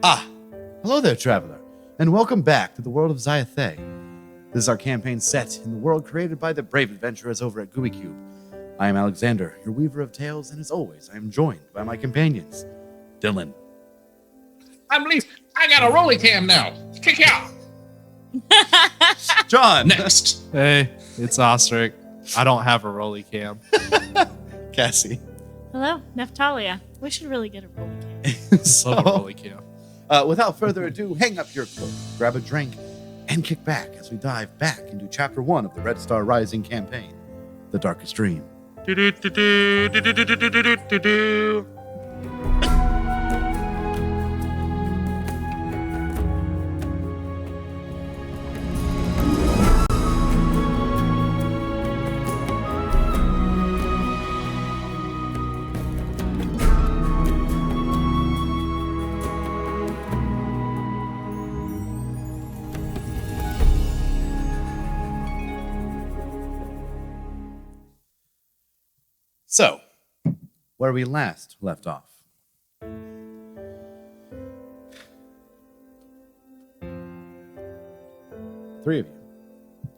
Ah, hello there, traveler, and welcome back to the world of Zatis. This is our campaign set in the world created by the brave adventurers over at Gooey Cube. I am Alexander, your weaver of tales, and as always, I am joined by my companions, Dylan. I'm Leaf. I got a rolly cam now. Kick out. John. Next. Hey, it's Ostrich. I don't have a rolly cam. Cassie. Hello, Neftalia. We should really get a rolly cam. So, Love a rolly cam. without further ado, hang up your cloak, grab a drink, and kick back as we dive back into Chapter 1 of the Red Star Rising campaign, The Darkest Dream. So, where we last left off. Three of you.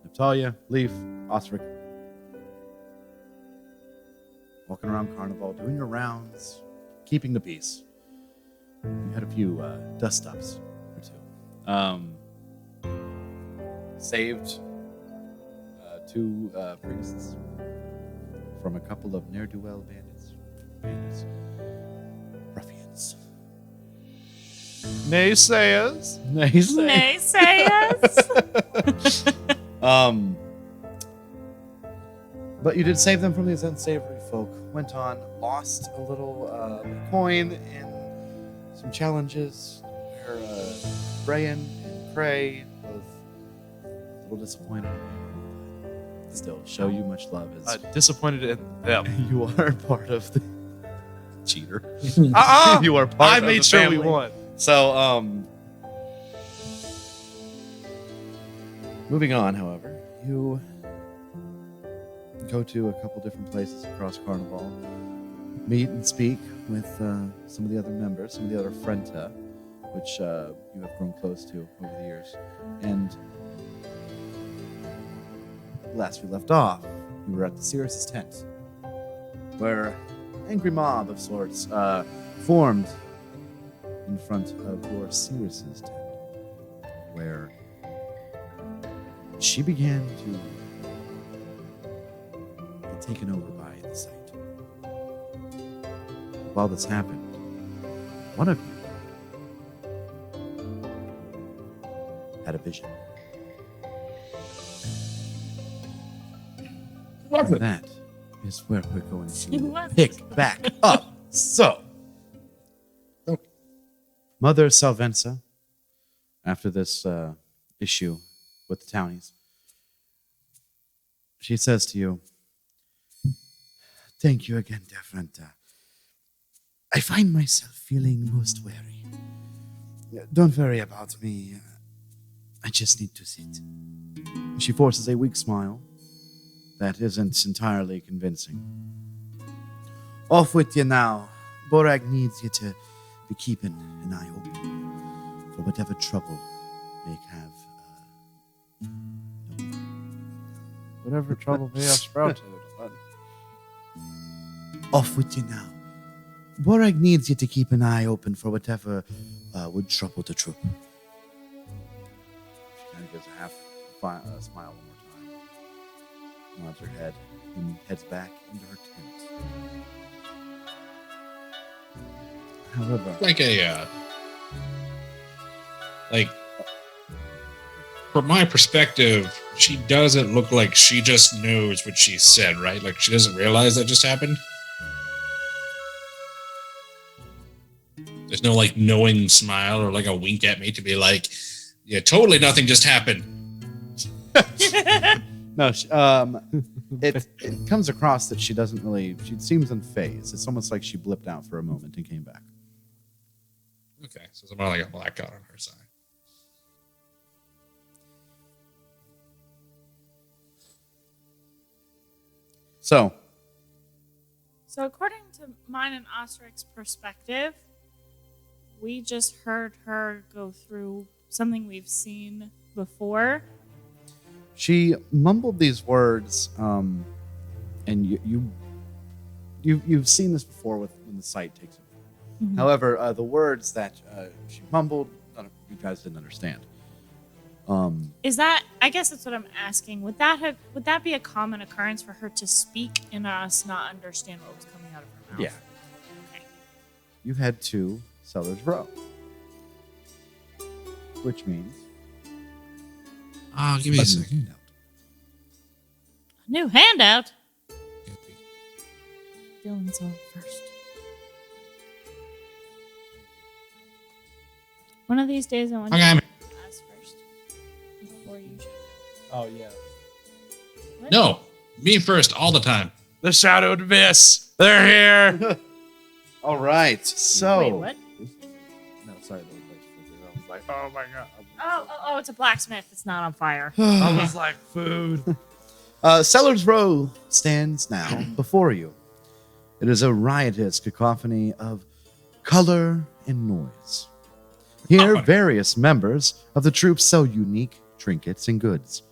Neftalia, Leaf, Ostrich. Walking around Carnivalle, doing your rounds, keeping the peace. You had a few dust-ups or two. Saved two priests from a couple of ne'er-do-well bandits. Ruffians. Naysayers. But you did save them from these unsavory folk. Went on, lost a little coin in some challenges where Brian and Cray both a little disappointed. Still, show you much love as Disappointed in them. you are part of the cheater. Uh-uh! You are part I of made the sure family. we won. So, moving on, however, you go to a couple different places across Carnivalle, meet and speak with some of the other members, some of the other Frenta, which you have grown close to over the years. And last we left off, we were at the Sirius's tent, where an angry mob of sorts formed in front of your Sirius's tent, where she began to get taken over by the sight. While this happened, one of you had a vision. That is where we're going to pick back up. So, Mother Salvenza, after this issue with the townies, she says to you, "Thank you again, dear Frenta. I find myself feeling most weary. Don't worry about me. I just need to sit." She forces a weak smile that isn't entirely convincing. "Off with you now. Borag needs you to be keeping an eye open for whatever trouble may have. Whatever trouble may have sprouted. Off with you now. Borag needs you to keep an eye open for whatever would trouble the troop." She kind of gives a half smile one more time, nods her head, and heads back into her tent. However, From my perspective, she doesn't look like she just knows what she said, right? Like she doesn't realize that just happened. There's no like knowing smile or like a wink at me to be like, yeah, totally nothing just happened. no, it comes across that she doesn't really, she seems unfazed. It's almost like she blipped out for a moment and came back. Okay, so it's more like a blackout on her side. So according to mine and Ostrich's perspective, we just heard her go through something we've seen before. She mumbled these words, and you've seen this before when the sight takes over. Mhm. However, the words that she mumbled, you guys didn't understand. Is that? I guess that's what I'm asking. Would that be a common occurrence for her to speak and us not understand what was coming out of her mouth? Yeah. Okay. You head to Sellers Row, which means Give me a second. A new handout. Dylan's on first. One of these days, I want Okay, you I'm- to ask first before you. Oh yeah. What? No, me first all the time. The Shadowed Abyss. They're here. all right. So Wait, what? No, sorry, that was like I was like, oh my god. Oh, it's a blacksmith. It's not on fire. I was like, food. Sellers Row stands now before you. It is a riotous cacophony of color and noise. Here, various members of the troupe sell unique trinkets and goods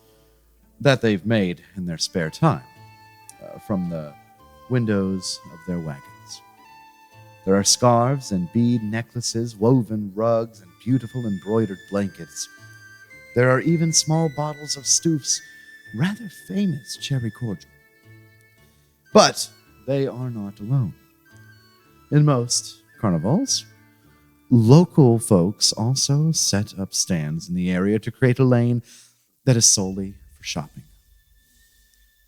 that they've made in their spare time from the windows of their wagons. There are scarves and bead necklaces, woven rugs, and beautiful embroidered blankets. There are even small bottles of Stouf's rather famous cherry cordial. But they are not alone. In most carnivals, local folks also set up stands in the area to create a lane that is solely for shopping.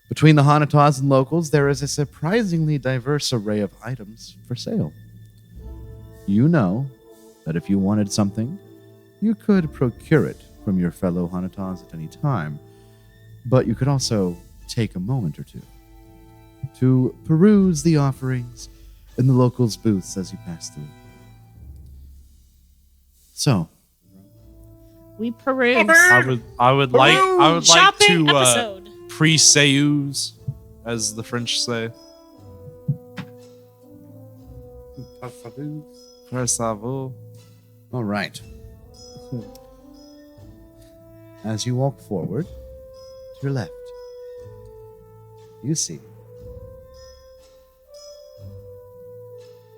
Between the Hanataz and locals, there is a surprisingly diverse array of items for sale. You know that if you wanted something, you could procure it from your fellow Hanataz at any time, but you could also take a moment or two to peruse the offerings in the locals' booths as you pass through. So, We peruse. I would like Shopping to episode. pre-seuse, as the French say. First of all. all right. As you walk forward, to your left, you see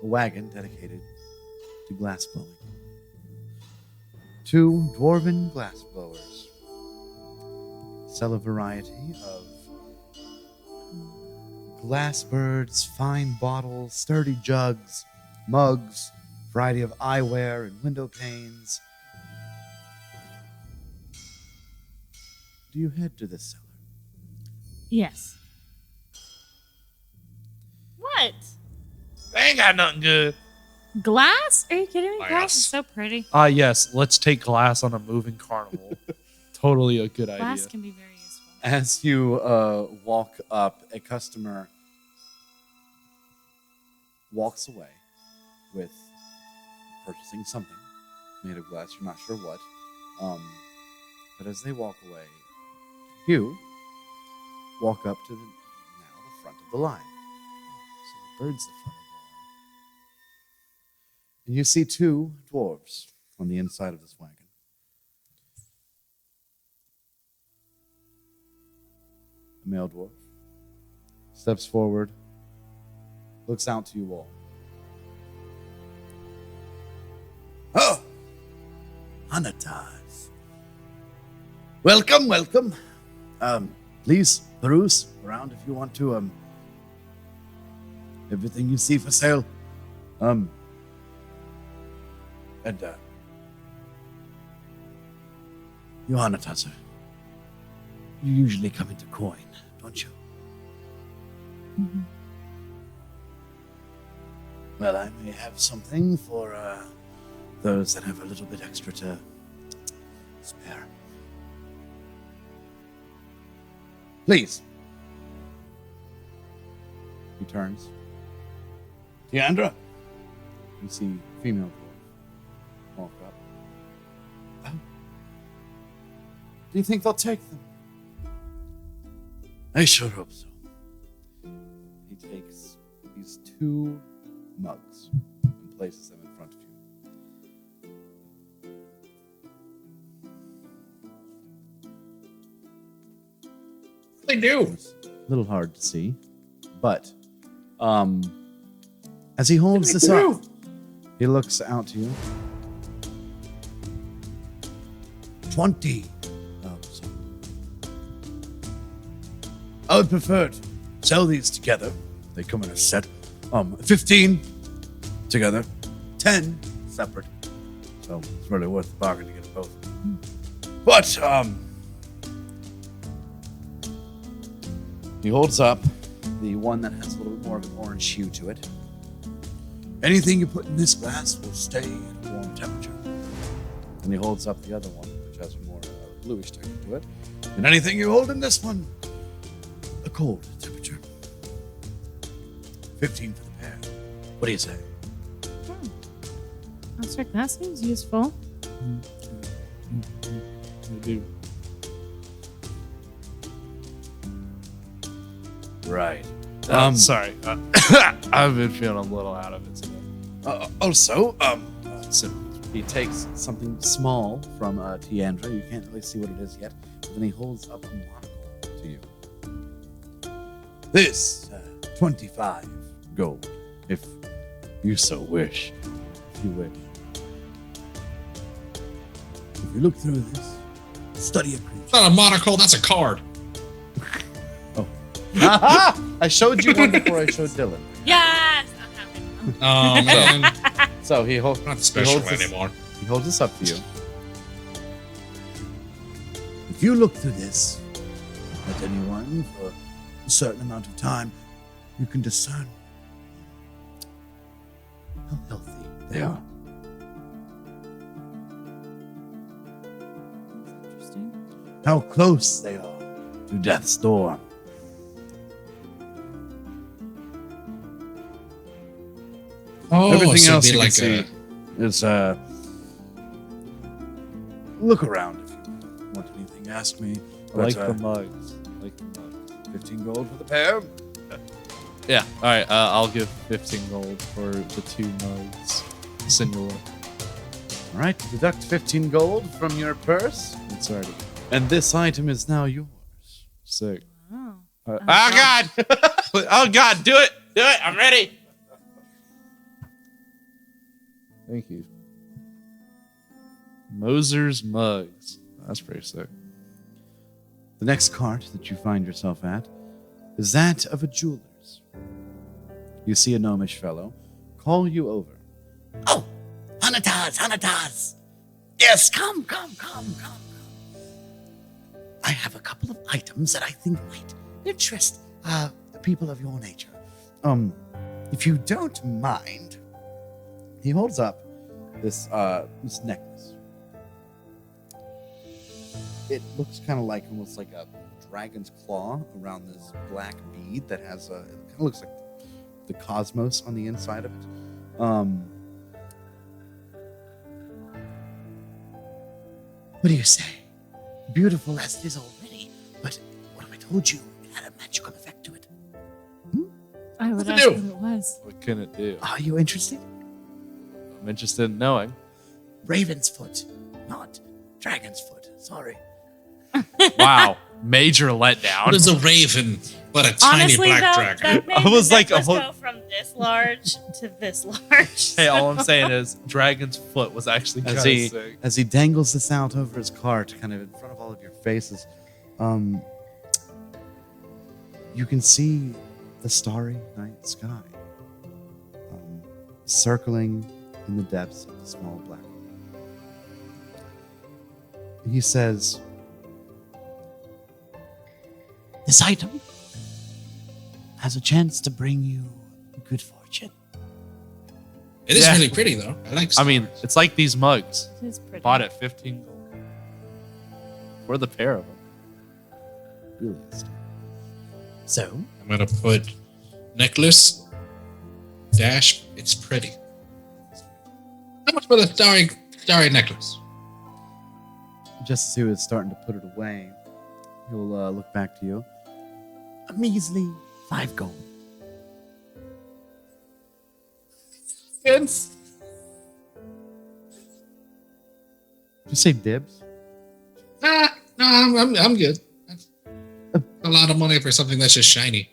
a wagon dedicated to glass blowing. Two dwarven glass blowers sell a variety of glass birds, fine bottles, sturdy jugs, mugs, variety of eyewear and window panes. Do you head to the cellar? Yes. What? They ain't got nothing good. Glass? Are you kidding me? Glass. Glass is so pretty. Yes, let's take glass on a moving carnival. Totally a good Glass idea. can be very useful. As you walk up, a customer walks away with purchasing something made of glass. You're not sure what. But as they walk away, you walk up to the front of the line. So the bird's the front of the line. And you see two dwarves on the inside of this wagon. A male dwarf steps forward, looks out to you all. Oh, Hanataz. Welcome, welcome. Please peruse around if you want to. Everything you see for sale. And you Hanataz, you usually come into coin, don't you? Mm-hmm. Well, I may have something for those that have a little bit extra to spare. Please. He turns. Deandra. You see female dwarf walk up. Oh. Do you think they'll take them? I sure hope so. He takes these two mugs and places them in front of you. they do? It's a little hard to see, but as he holds this up, he looks out to you. 20. I would prefer to sell these together. They come in a set. 15 together, 10 separate. So it's really worth the bargain to get them both. But he holds up the one that has a little bit more of an orange hue to it. Anything you put in this glass will stay at a warm temperature. And he holds up the other one, which has a more bluish texture to it. And anything you hold in this one, a cold temperature. 15 for the pair. What do you say? That's right. That seems useful. I do. Right. Sorry. I've been feeling a little out of it today. Also, so he takes something small from Tiandra. You can't really see what it is yet. But then he holds up a monocle to you. This, 25 gold, if you so wish. If you wish. If you look through this, study a creature. It's not a monocle, that's a card. I showed you one before I showed Dylan. Yes! Not happening. Oh, man. So he holds. Not special this, anymore. He holds this up to you. If you look through this at anyone for a certain amount of time, you can discern how healthy they are. Interesting. How close they are to death's door. Oh, Everything so else it'd you be can like see is look around if you want anything. Ask me. I like the mugs. 15 gold for the pair. Yeah. All right. I'll give 15 gold for the 2 mugs. Senor. All right. Deduct 15 gold from your purse, It's already and this item is now yours. sick. Wow. Oh God! Oh God! Do it! Do it! I'm ready. Thank you. Moser's mugs. That's pretty sick. The next cart that you find yourself at is that of a jeweler's. You see a gnomish fellow call you over. Oh, Hanataz, Hanataz. Yes, come. I have a couple of items that I think might interest the people of your nature. If you don't mind, he holds up this necklace. It looks kind of like almost like a dragon's claw around this black bead that has it kind of looks like the cosmos on the inside of it. What do you say? Beautiful as it is already, but what if I told you it had a magical effect to it? I would What's it ask do? what it was. What can it do? Are you interested? I'm interested in knowing. Raven's foot, not dragon's foot. Sorry. Wow. Major letdown. What is a raven but a tiny Honestly, black though, dragon? that made I was the like, necklace oh. go from this large to this large. Hey, all I'm saying is dragon's foot was actually kind As of he sick. as he dangles this out over his cart, kind of in front of all of your faces, you can see the starry night sky, circling in the depths of the small black hole. He says, "This item has a chance to bring you good fortune." It is Yeah. really pretty though. I like. I mean, it's like these mugs. It is pretty. Bought at 15 gold. For the pair of them. Really. So, I'm gonna put necklace dash. It's pretty. How much for the starry necklace? just as he was starting to put it away, he'll look back to you. A measly 5 gold. Yes. Did you say dibs? No, I'm good. A lot of money for something that's just shiny.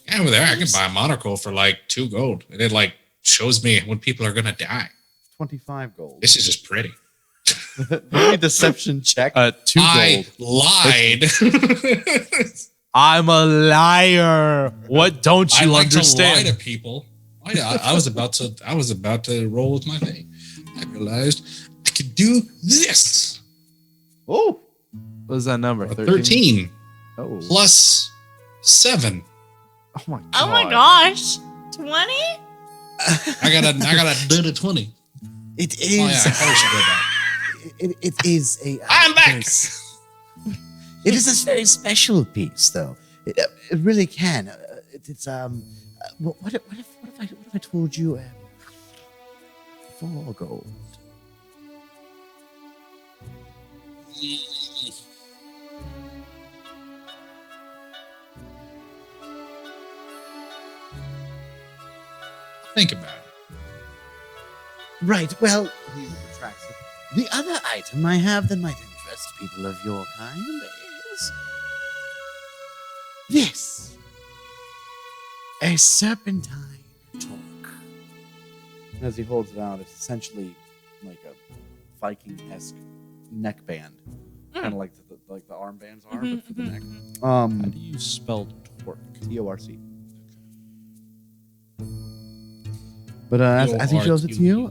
Yeah, over there, I can buy a monocle for like 2 gold. And it like shows me when people are gonna die. 25 gold. This is just pretty. Maybe deception check. 2 I gold. lied. I'm a liar. What don't I you like to lie understand? to people. I was about to roll with my thing. I realized I could do this. Oh, What is that number? 13 Oh. plus 7. Oh my god. Oh my gosh. 20? I got a dirty 20. it is. Oh yeah, I probably should go back. It is a. I'm back. It is a very special piece, though. It really can. It's What if I told you 4 gold? Think about it. Right. Well, he retracts it. The other item I have that might interest people of your kind is this: a serpentine torque. As he holds it out, it's essentially like a Viking-esque neckband, kind of like the armbands are, but for the neck. How do you spell torque? T-O-R-C. But as he shows it to you,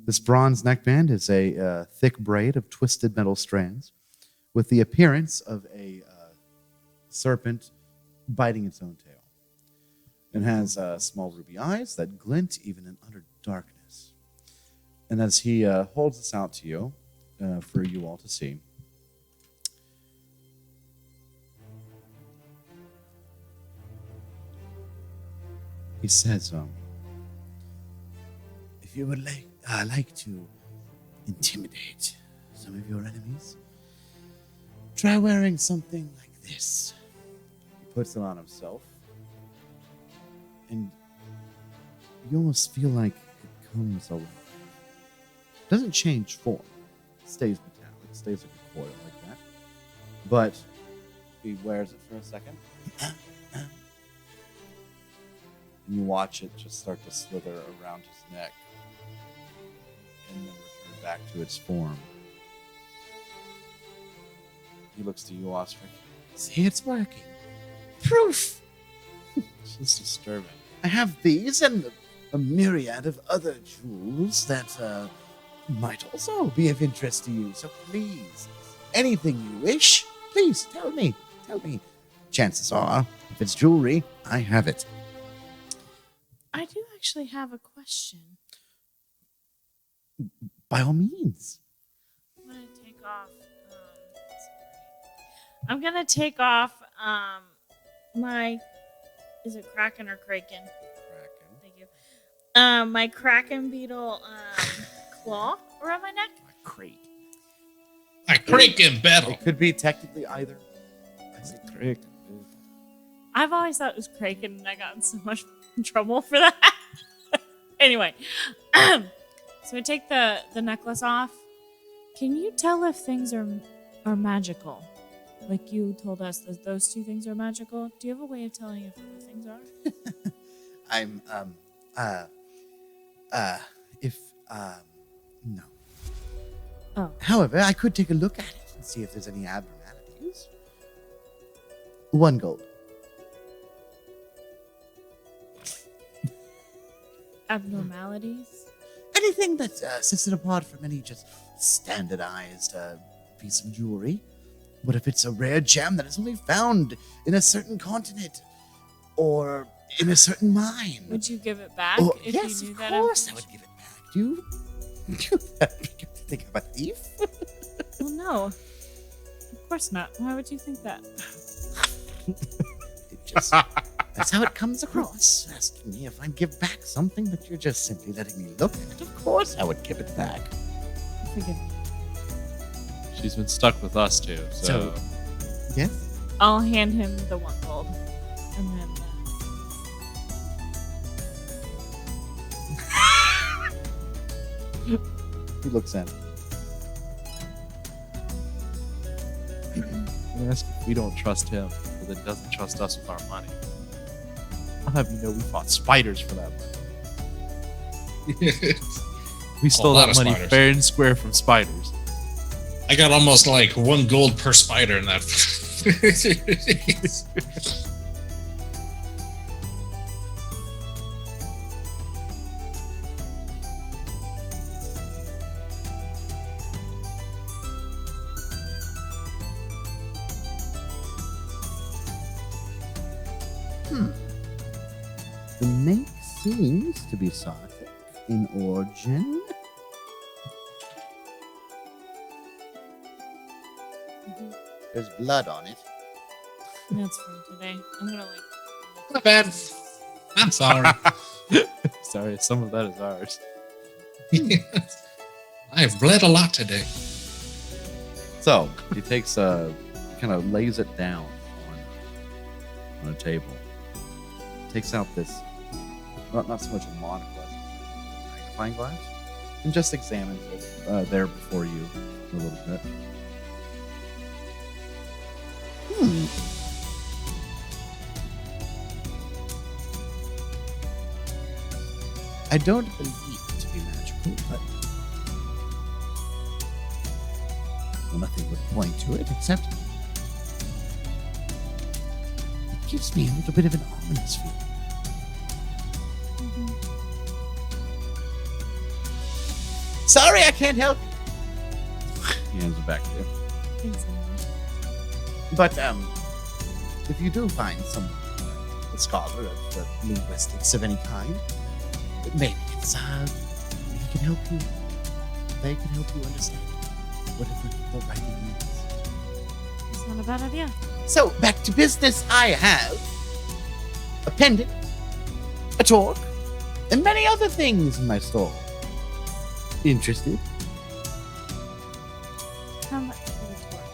this bronze neckband is a thick braid of twisted metal strands with the appearance of a serpent biting its own tail. It has small ruby eyes that glint even in utter darkness. And as he holds this out to you, for you all to see, he says, if you would like to intimidate some of your enemies, try wearing something like this. He puts it on himself, and you almost feel like it comes alive. Doesn't change form. It stays metallic. It stays like a coil like that. But he wears it for a second. And you watch it just start to slither around his neck and then return back to its form. He looks to you, Ostrich. See, it's working. Proof! It's just disturbing. I have these and a myriad of other jewels that might also be of interest to you. So please, anything you wish, please tell me. Tell me. Chances are, if it's jewelry, I have it. I do actually have a question. By all means. I'm gonna take off. I'm gonna take off my. Is it Kraken or Kraken? Kraken. Thank you. My Kraken beetle claw around my neck. Crate. I creak in battle. It could be technically either. I say crate. I've always thought it was Kraken, and I got in so much trouble for that. Anyway, so I take the necklace off. Can you tell if things are magical? Like you told us that those 2 things are magical. Do you have a way of telling if other things are? No. Oh. However, I could take a look at it and see if there's any abnormalities. 1 gold. Abnormalities? Anything that sets it apart from any just standardized piece of jewelry. What if it's a rare gem that is only found in a certain continent or in a certain mine? Would you give it back if yes, you knew of that? course I would give it back. Do you think I'm a thief? Well, no. Of course not. Why would you think that? That's how it comes across. Asking me if I'd give back something that you're just simply letting me look at. Of course I would give it back. Forgive me. She's been stuck with us too, so. Yes? I'll hand him the 1 gold. And then... He looks at it. Ask if we don't trust him, but then doesn't trust us with our money. I'll have you know we fought spiders for that money. We stole lot that of money spiders. fair and square from spiders. I got almost like 1 gold per spider in that. The snake seems to be Sarthic in origin. There's blood on it. That's from today. I'm gonna Not bad. I'm sorry. Sorry, some of that is ours. I've bled a lot today. So he takes kind of lays it down on a table. Takes out this, not so much a monocle as a magnifying glass, and just examines it there before you a little bit. I don't believe it to be magical, but well, nothing would point to it except it gives me a little bit of an ominous feeling. Sorry, I can't help you. He hands it back to you. But if you do find someone, a scholar of linguistics of any kind, maybe it's he can help you. They can help you understand whatever the writing means. It's not a bad idea. So back to business. I have a pendant, a torque, and many other things in my store. Interested? How much for the tour?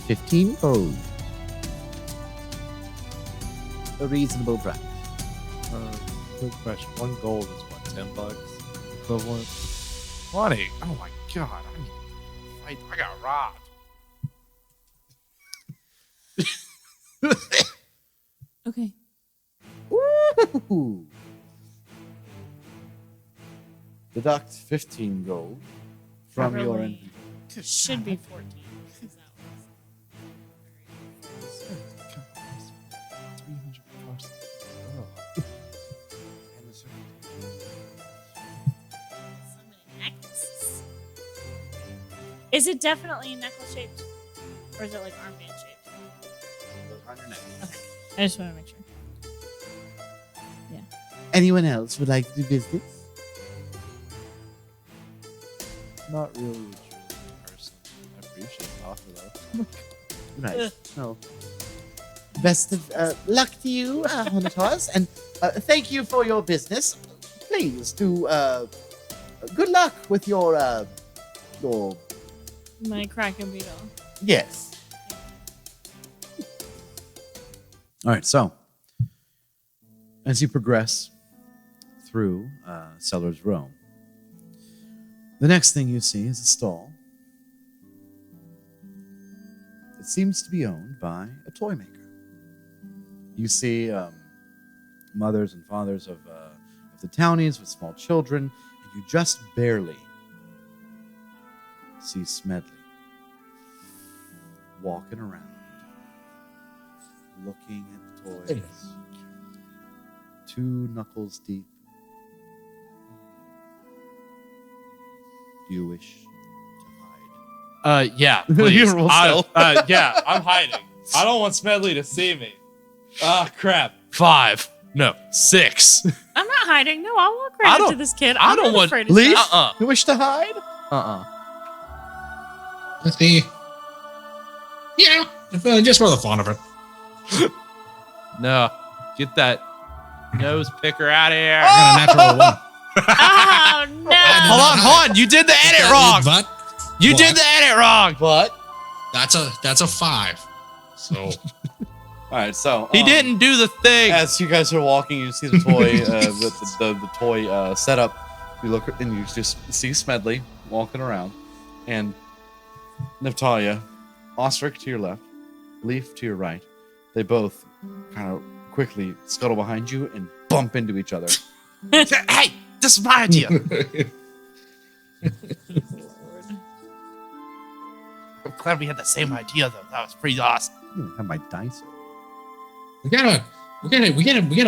15 gold. A reasonable price. Quick question. 1 gold is what, $10 equivalent? 20. Oh my god. I got robbed. Okay. Woo! Deduct 15 gold from your Probably inventory. should be 14. 'cause that was so many necklaces. Is it definitely necklace shaped? Or is it like armband shaped? Okay. I just want to make sure. Anyone else would like to do business? Not really a true person. I appreciate the offer though. Right. So, best of luck to you, Hanataz, and thank you for your business. Please do good luck with your My Kraken beetle. yes. All right. So, as you progress through Seller's Row, the next thing you see is a stall. It seems to be owned by a toy maker. You see mothers and fathers of the townies with small children, and you just barely see Smedley walking around, looking at the toys, 2 knuckles deep. Do you wish to hide? Yeah, please. You roll stealth. Yeah, I'm hiding. I don't want Smedley to see me. Ah, crap. 5. No, 6. I'm not hiding. No, I'll walk right I up to don't- this kid. I I'm don't not want- afraid of Leaf? stuff. You wish to hide? Let's see. Yeah, just for the fun of it. No, get that nose picker out of here. I got a natural 1. Oh no! Hold on. You did the edit wrong. But You What? did the edit wrong. But that's a 5. So all right, so He didn't do the thing. As you guys are walking, you see the toy, the toy setup. You look and you just see Smedley walking around, and Natalia Ostrich to your left, Leaf to your right. They both kind of quickly scuttle behind you and bump into each other. Hey, this is my idea. I'm glad we had the same idea, though. That was pretty awesome. I have my dice. we gotta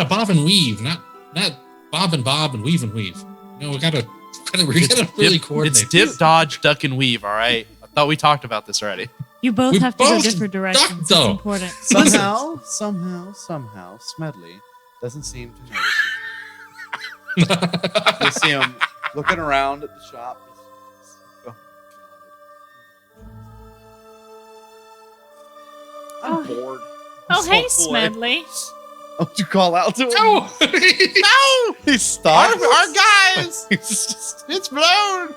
bob and weave, not bob and weave and weave. No, we gotta really coordinate. It's dip, dodge, duck, and weave. All right. I thought we talked about this already. You both We have to go both different directions. ducked, It's though. important. Somehow, Smedley doesn't seem to notice you. You see him looking around at the shop. I'm bored. Oh, hey, Boy. Smedley. Oh, did you call out to him? No! No! He stopped. Our guys! It's blown!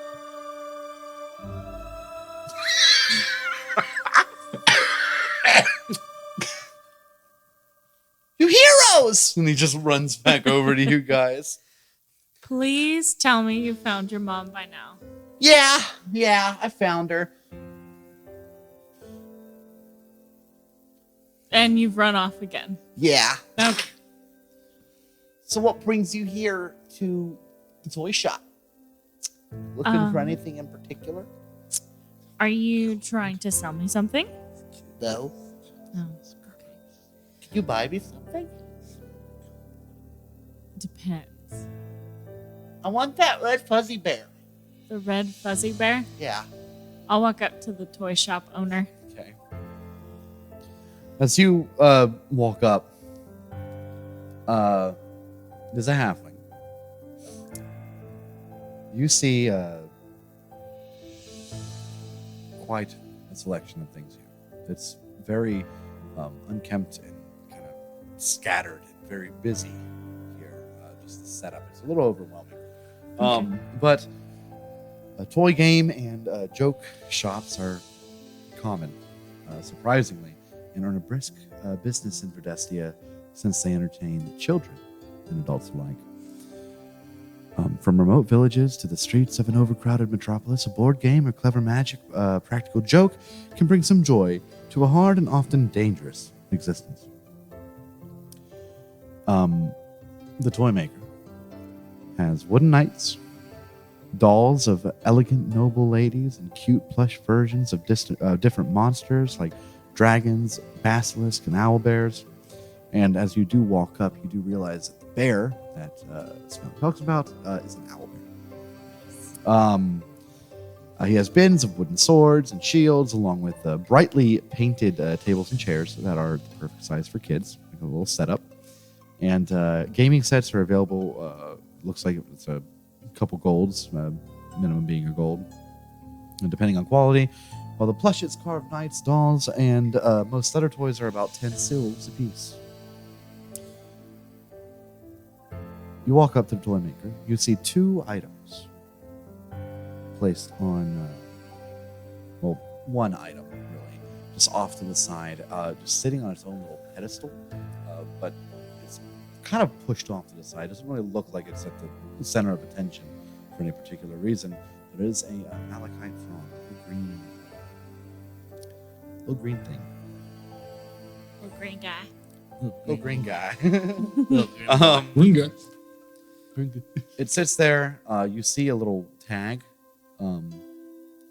You heroes! And he just runs back over to you guys. Please tell me you found your mom by now. Yeah, I found her. And you've run off again. Yeah. Okay. So what brings you here to the toy shop? Looking for anything in particular? Are you trying to sell me something? No. No. Can you buy me something? Depends. I want that red fuzzy bear. The red fuzzy bear? Yeah. I'll walk up to the toy shop owner. Okay. As you walk up, there's a halfling. You see quite a selection of things here. It's very unkempt and kind of scattered and very busy here. Just the setup. It's a little overwhelming. But a toy game and joke shops are common, surprisingly, and earn a brisk business in Verdestia since they entertain children and adults alike. From remote villages to the streets of an overcrowded metropolis, a board game or clever magic practical joke can bring some joy to a hard and often dangerous existence. The toy maker has wooden knights, dolls of elegant noble ladies, and cute plush versions of different monsters like dragons, basilisk, and owl bears. And as you do walk up, you do realize that the bear that Smell talks about is an owl bear. He has bins of wooden swords and shields, along with brightly painted tables and chairs that are the perfect size for kids, like a little setup. And gaming sets are available. Looks like it's a couple golds, minimum being a gold, and depending on quality. While the plushes, carved knights, dolls, and most other toys are about 10 silves apiece. You walk up to the toy maker. You see two items placed on, one item, really, just off to the side, just sitting on its own little pedestal, but it's kind of pushed off to the side. It doesn't really look like it's at the center of attention for any particular reason. There is a malachite frond, little green thing. Little green guy. Little green guy. Ringa. It sits there. You see a little tag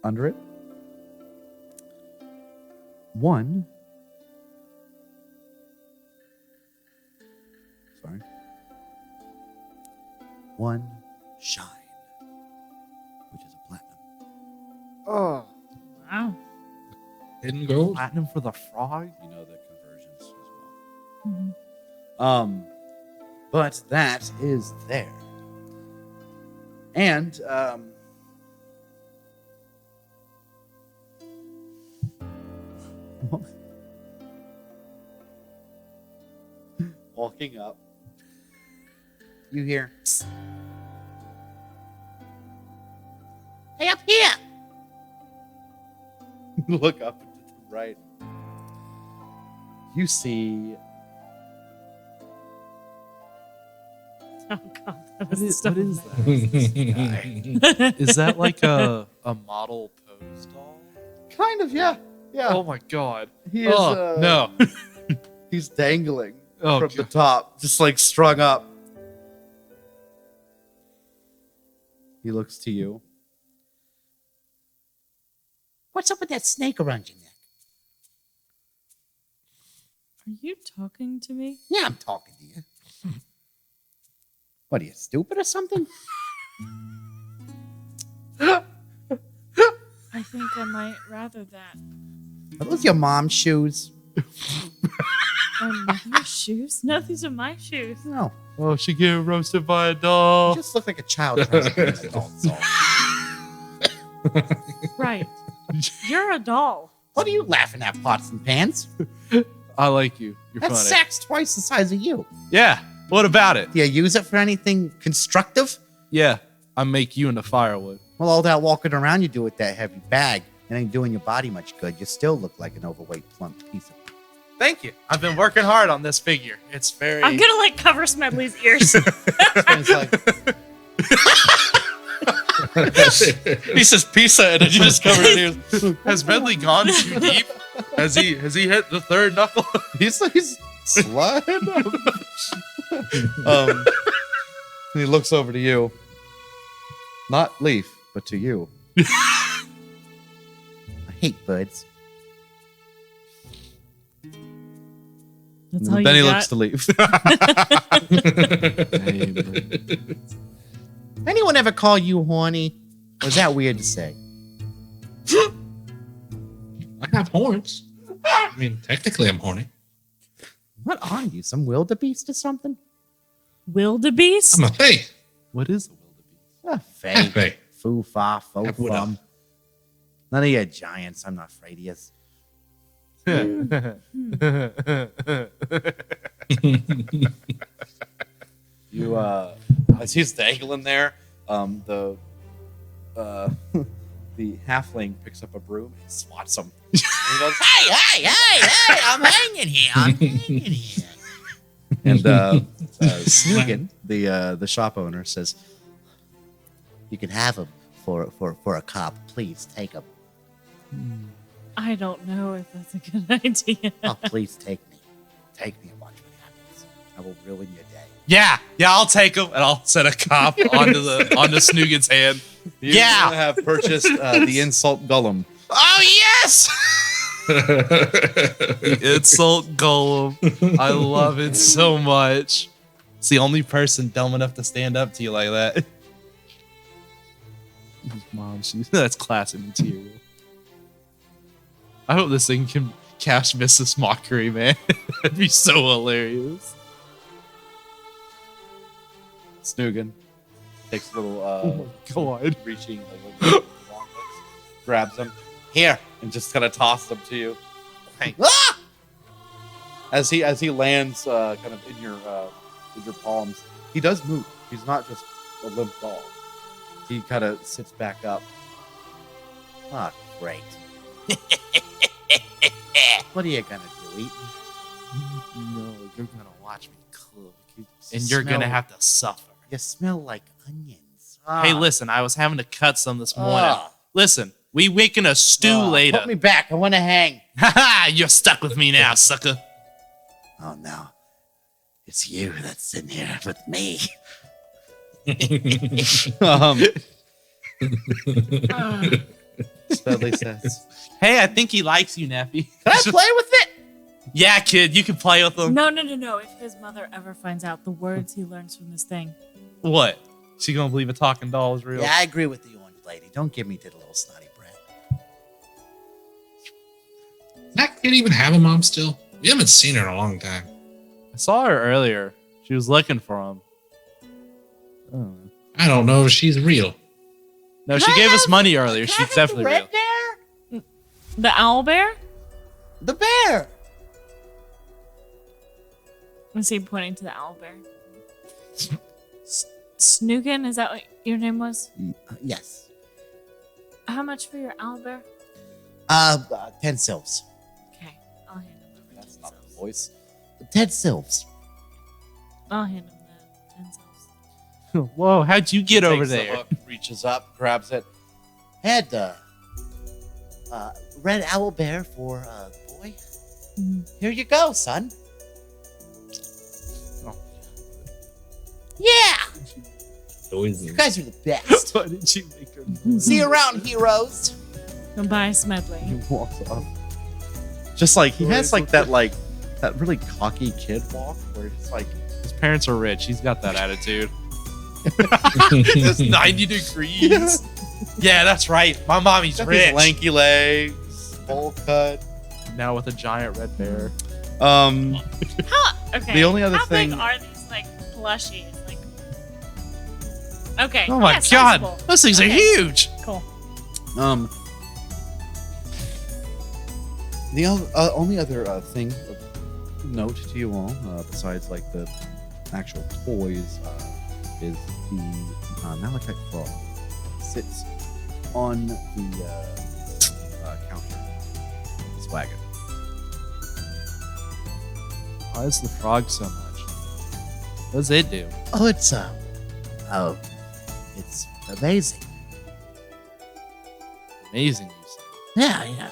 under it. One shine, which is a platinum. Oh. Wow. Hidden gold. Platinum for the frog? You know the conversions as well. Mm-hmm. But that is there. And walking up, you hear, "Psst. Hey, up here!" Look up and to the right. You see Oh, God. That What was is so that? Is that like a model pose doll? kind of, yeah. Yeah. Oh my god. He is, Oh no. He's dangling Oh from the god. top, just like strung up. He looks to you. What's up with that snake around your neck? Are you talking to me? Yeah, I'm talking to you. What are you, stupid or something? I think I might rather that. Are those your mom's shoes? My mother's shoes? No, these are my shoes. No. Oh, she get roasted by a doll. You just look like a child trying to be an adult. So. Right. You're a doll. What are you laughing at, pots and pans? I like you. You're That funny. sack's twice the size of you. Yeah. What about it? Do you use it for anything constructive? Yeah. I make you into firewood. Well, all that walking around you do with that heavy bag, it ain't doing your body much good. You still look like an overweight, plump piece of... Thank you. I've been working hard on this figure. It's very. I'm gonna like cover Smedley's ears. It's like, He says pizza, and then you just covered it. Has Medley gone too deep? Has he hit the third knuckle? he's sliding up. And he looks over to you. Not Leaf, but to you. I hate birds. That's all Then you he got? looks to Leaf. Anyone ever call you horny? Or is that weird to say? I have horns. I mean, technically, I'm horny. What are you? Some wildebeest or something? Wildebeest? I'm a fae. What is a wildebeest? Fey. Fae. Foo fa fo Half wood fum. None of you giants. I'm not afraid of you. You as he's dangling there, the halfling picks up a broom and swats him. And he goes, hey, I'm hanging here. And Snugan, the shop owner, says, you can have him for a cop. Please take him. I don't know if that's a good idea. Oh, please take me. Take me and watch what happens. I will ruin your day. Yeah, I'll take him, and I'll set a cop onto Snugan's hand. You have purchased the insult golem. Oh yes! The insult golem. I love it so much. It's the only person dumb enough to stand up to you like that. Mom, that's classic material. I hope this thing can cast Mrs. Mockery, man. That'd be so hilarious. Snugan takes a little Oh my god. reaching like, long legs, grabs him here and just kind of tosses him to you. Thanks. Ah! As he lands kind of in your palms, he does move. He's not just a limp doll. He kind of sits back up. Ah, great. What are you gonna do? Eat me? No, you're gonna watch me cook. And you're gonna have to suffer. You smell like onions. Hey, listen, I was having to cut some this morning. Ah. Listen, we making a stew later. Put me back. I want to hang. Haha, you're stuck with me now, sucker. Oh no, it's you that's in here with me. Studley says, Hey, I think he likes you, Nappy. "Can I play with it?" Yeah, kid, you can play with him. No. If his mother ever finds out the words he learns from this thing. What? She gonna believe a talking doll is real? Yeah, I agree with the orange lady. Don't give me the little snotty brat. Does that kid even have a mom still? We haven't seen her in a long time. I saw her earlier. She was looking for him. Oh. I don't know if she's real. No, she gave us money earlier. She's definitely real. Bear? The owl bear? The bear. Is he pointing to the owl bear? Snugan, is that what your name was? Yes. How much for your owl bear? 10 sylphs. Okay, I'll hand him the 10 That's not the sylphs. voice. 10 sylphs. I'll hand him the 10 sylphs. Whoa, how'd you get over Takes the there? hook, reaches up, grabs it. Had red owl bear for the boy. Mhm. Here you go, son. Oh. Yeah, Noises. you guys are the best. Why did you make her? See you around, heroes. Goodbye, Smedley. He walks off. Just like he has like that really cocky kid walk where it's like his parents are rich. He's got that attitude. It's 90 degrees. Yeah, that's right. My mommy's Got rich. these lanky legs, bowl cut. Now with a giant red bear. How, okay. The only other how thing- big are these like plushies? Like, okay. Oh my yeah, god, sizable. those things are Okay. huge. Cool. The only other thing of note to you all, besides like the actual toys, is the malachite frog sits on the counter. This wagon. Why is the frog so much? What does it do? Oh, it's amazing. Amazing, you say. Yeah.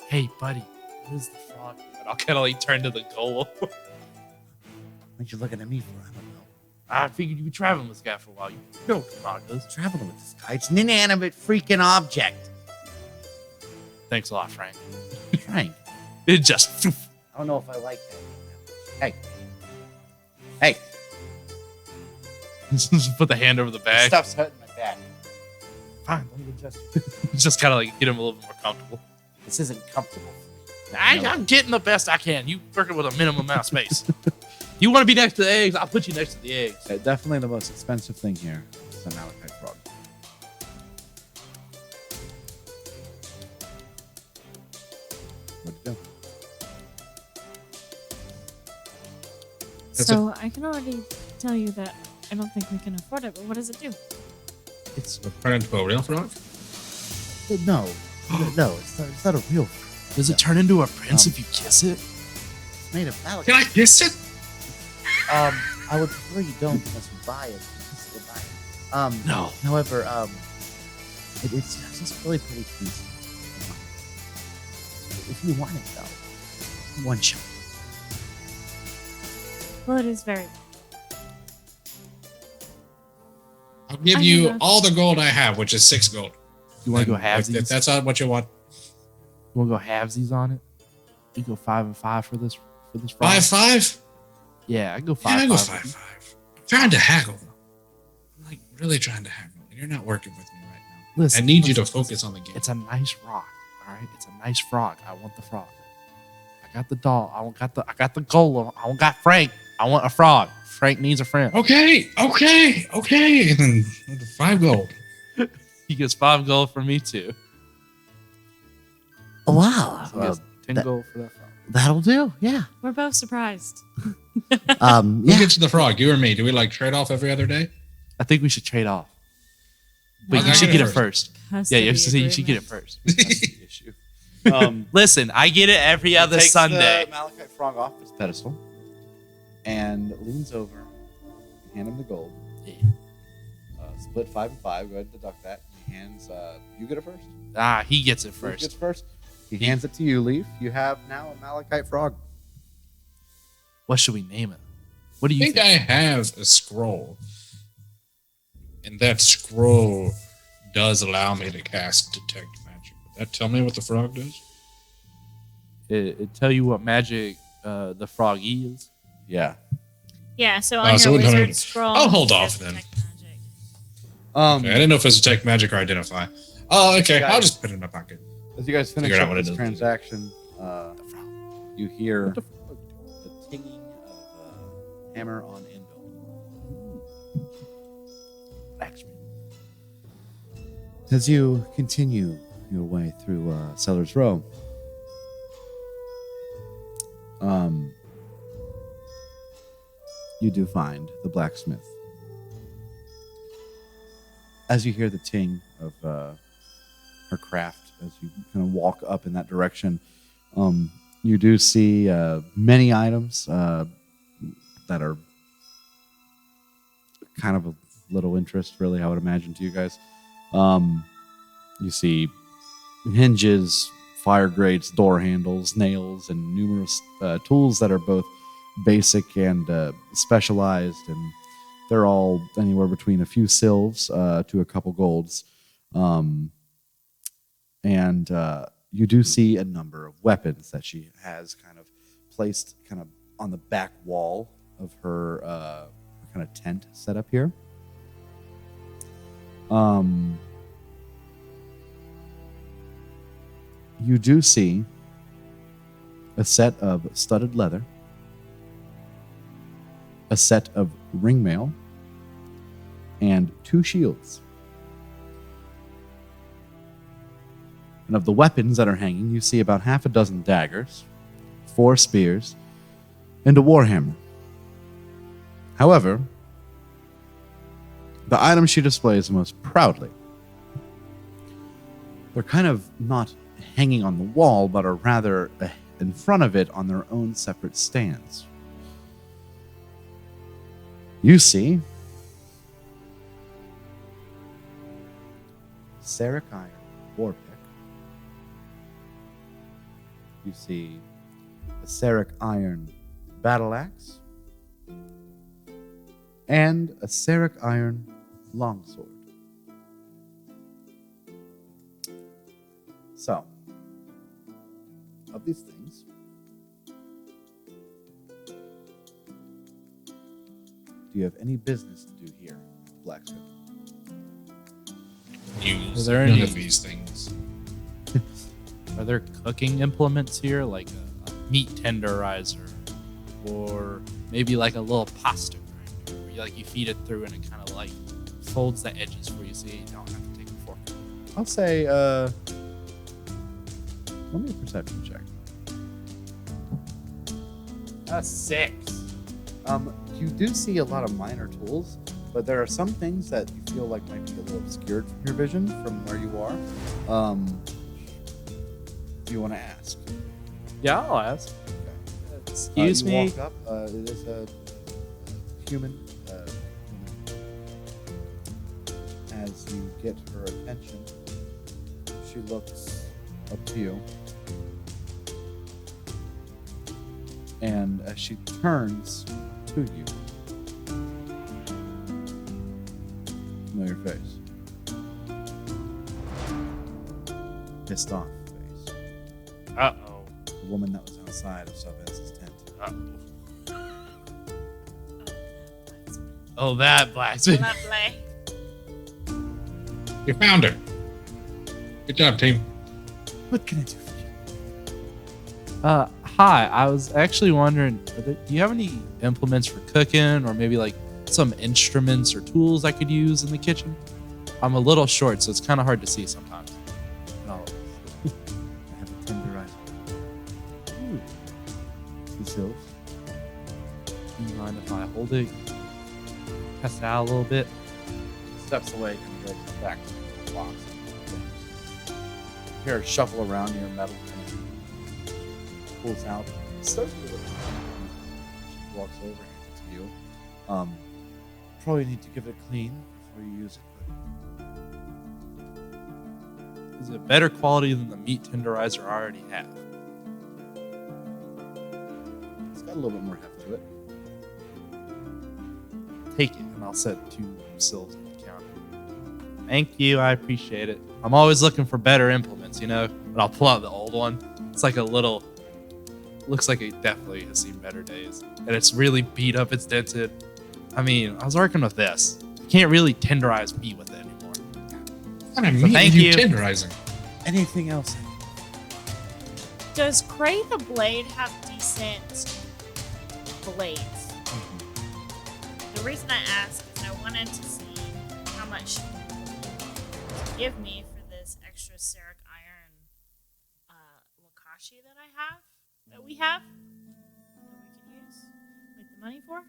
Hey, buddy, what is the frog? And I'll kind of like turn to the goal. What you looking at me for? I don't know. I figured you'd be traveling with this guy for a while. You know what the frog does. Traveling with this guy. It's an inanimate freaking object. Thanks a lot, Frank. Frank, It just. I don't know if I like that. Hey, Just put the hand over the bag. stuff's hurting my back. Fine, let me adjust it. Just kind of like get him a little bit more comfortable. This isn't comfortable. I'm getting the best I can. You working with a minimum amount of space. You want to be next to the eggs? I'll put you next to the eggs. Definitely the most expensive thing here is a malachite frog. What'd you do? That's So I can already tell you that I don't think we can afford it, but what does it do? It's Turn into a real frog? no, it's not a real. Does it turn into a prince if you kiss it? It's made of malachite. Can I kiss it? I would prefer you don't unless you buy it. Just to buy it. No. However, it's just really pretty piece. If you want it though, one shot. Well, it is very. I'll give I you know. all the gold I have, which is 6 gold. You want to go And halvesies? if that's not what you want. You want to go halvesies on it? We go 5 and 5 for this frog. 5-5? Yeah, I go Yeah, 5. I go 5. 5-5. I'm trying to haggle. I'm like really trying to haggle. And you're not working with me right now. Listen, I need you to listen, focus on the game. It's a nice rock, all right? It's a nice frog. I want the frog. I got the doll. I got the golem. I don't got Frank. I want a frog. Frank needs a friend. Okay. And then 5 gold. He gets 5 gold from me too. Wow, So he gets 10 that- gold for that frog. that'll do. Yeah. We're both surprised. Who gets the frog? You or me? Do we like trade off every other day? I think we should trade off. But Okay, you should I get get it it first. Custody Yeah, you should get it agreement. first. That's the issue. Listen, I get it every other Takes Sunday. the malachite frog off his pedestal and leans over, hand him the gold. Yeah. Split 5 and 5. Go ahead and deduct that. He hands. You get it first. He gets it Leaf first. gets first. He hands it to you, Leaf. You have now a malachite frog. What should we name it? What do I you think think? I have a scroll. And that scroll does allow me to cast Detect Magic. Would that tell me what the frog does? It tell you what magic the frog is. Yeah. Yeah, so Oh, on so your we don't wizard need- scroll. I'll hold it off says then. Detect Magic. Okay, I didn't know if it was Detect Magic or Identify. Oh, okay. Got I'll it. just put it in my pocket. As you guys finish Figure out up what it this does. transaction, The frog. you hear What the the tinging of hammer on anvil. Blacksmith. As you continue your way through Seller's Row, you do find the blacksmith. As you hear the ting of her craft, as you kind of walk up in that direction, you do see many items that are kind of a little interest, really, I would imagine, to you guys. You see hinges, fire grates, door handles, nails, and numerous tools that are both basic and specialized, and they're all anywhere between a few silves to a couple golds. And you do see a number of weapons that she has kind of placed kind of on the back wall of her kind of tent set up here. You do see a set of studded leather, a set of ring mail, and 2 shields. And of the weapons that are hanging, you see about half a dozen daggers, 4 spears, and a warhammer. However, the items she displays most proudly, they're kind of not hanging on the wall, but are rather in front of it on their own separate stands. You see Seraph Iron war pick. You see a Seraph Iron battle axe and a Seraph Iron longsword. So, of these things, do you have any business to do here, blacksmith? Use there none any- of these things. Are there cooking implements here, like a meat tenderizer, or maybe like a little pasta grinder, where you feed it through and it kind of like folds the edges for you, so you don't have to take a fork. I'll say, let me a perception check. A 6. You do see a lot of minor tools, but there are some things that you feel like might be a little obscured from your vision from where you are. Do you want to ask? Yeah, I'll ask. Okay. Excuse you me. walk up. It is a human. As you get her attention, she looks up to you. And as she turns to you, know your face. Pissed off face. Uh-oh. The woman that was outside of Serpent's tent. Uh-oh. Oh, that blacksmith. Lovely. You found her. Good job, team. What can I do for you? Hi. I was actually wondering, do you have any implements for cooking, or maybe like some instruments or tools I could use in the kitchen? I'm a little short, so it's kind of hard to see sometimes. No. I have a tenderizer. Ooh. These hills. Do you mind if I hold it? Test it out a little bit. Steps away and goes back to the box. You hear her shuffle around your metal and pulls out. Starts with it. She walks over, hands it to you. Probably need to give it a clean before you use it. Is it better quality than the meat tenderizer I already have? It's got a little bit more heft to it. Take it, and I'll set 2 sills on the counter. Thank you, I appreciate it. I'm always looking for better implements, but I'll pull out the old one. It's like a little, looks like it definitely has seen better days. And it's really beat up, it's dented. I mean, I was working with this. You can't really tenderize meat with it anymore. What kind of So meat thank are you you. tenderizing? Anything else? Does Cray the Blade have decent blades? The reason I ask is I wanted to see how much you would give me for this extra Seraph Iron Wakashi that we have, that we can use, like the money for.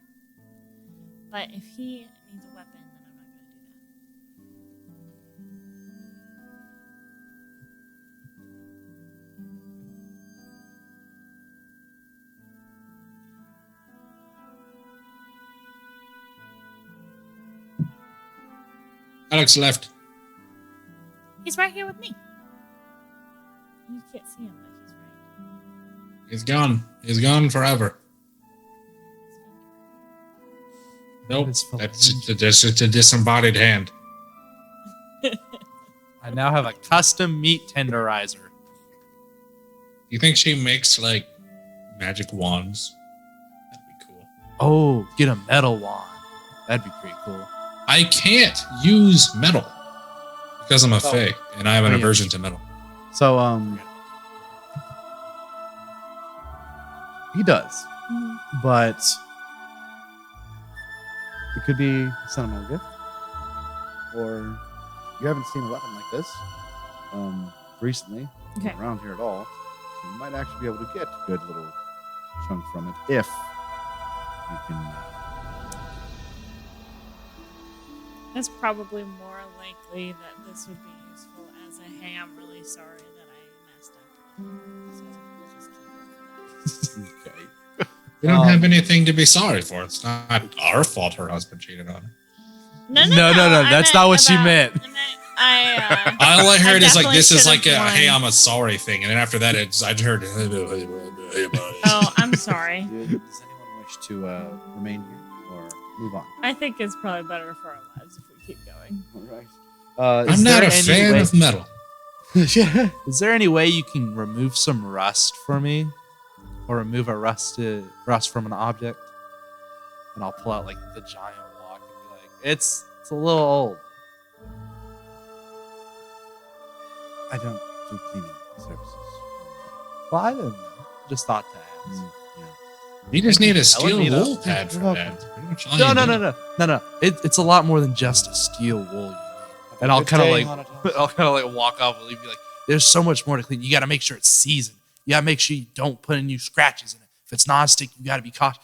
But if he needs a weapon, then I'm not going to do Alex left. that. He's right here with me. You can't see him, but he's right. He's gone. He's gone forever. Nope. It's That's just a disembodied hand. I now have a custom meat tenderizer. You think she makes like magic wands? That'd be cool. Oh, get a metal wand. That'd be pretty cool. I can't use metal because I'm a fae and I have an yeah. aversion to metal. So, he does, but it could be a sentimental gift, or you haven't seen a weapon like this recently Okay. around here at all. So you might actually be able to get a good little chunk from it if you can. That's probably more likely that this would be useful as a hey, I'm really sorry that I messed up. So we'll just keep it for that. Okay. We don't have anything to be sorry for. It's not our fault her husband cheated on her. No, I that's not what she meant. All I heard is like definitely this is like should've a won. hey, I'm a sorry thing, and then after that, I heard. Oh, I'm sorry. Does anyone wish to remain here or move on? I think it's probably better for our lives if we keep going. All right. I'm not there a any fan way- of metal. Is there any way you can remove some rust for me? Or remove a rust from an object? And I'll pull out like the giant walk and be like, it's a little old. I don't do cleaning services. Well, I didn't know. Just thought to ask. Yeah. You just need a steel me, though. wool pad for You're that. Pretty much all No, you no, do. no. It's a lot more than just a steel wool you need. And I'll kind of like walk off and be like, there's so much more to clean. You got to make sure it's seasoned. You got to make sure you don't put any new scratches in it. If it's non-stick, you got to be cautious.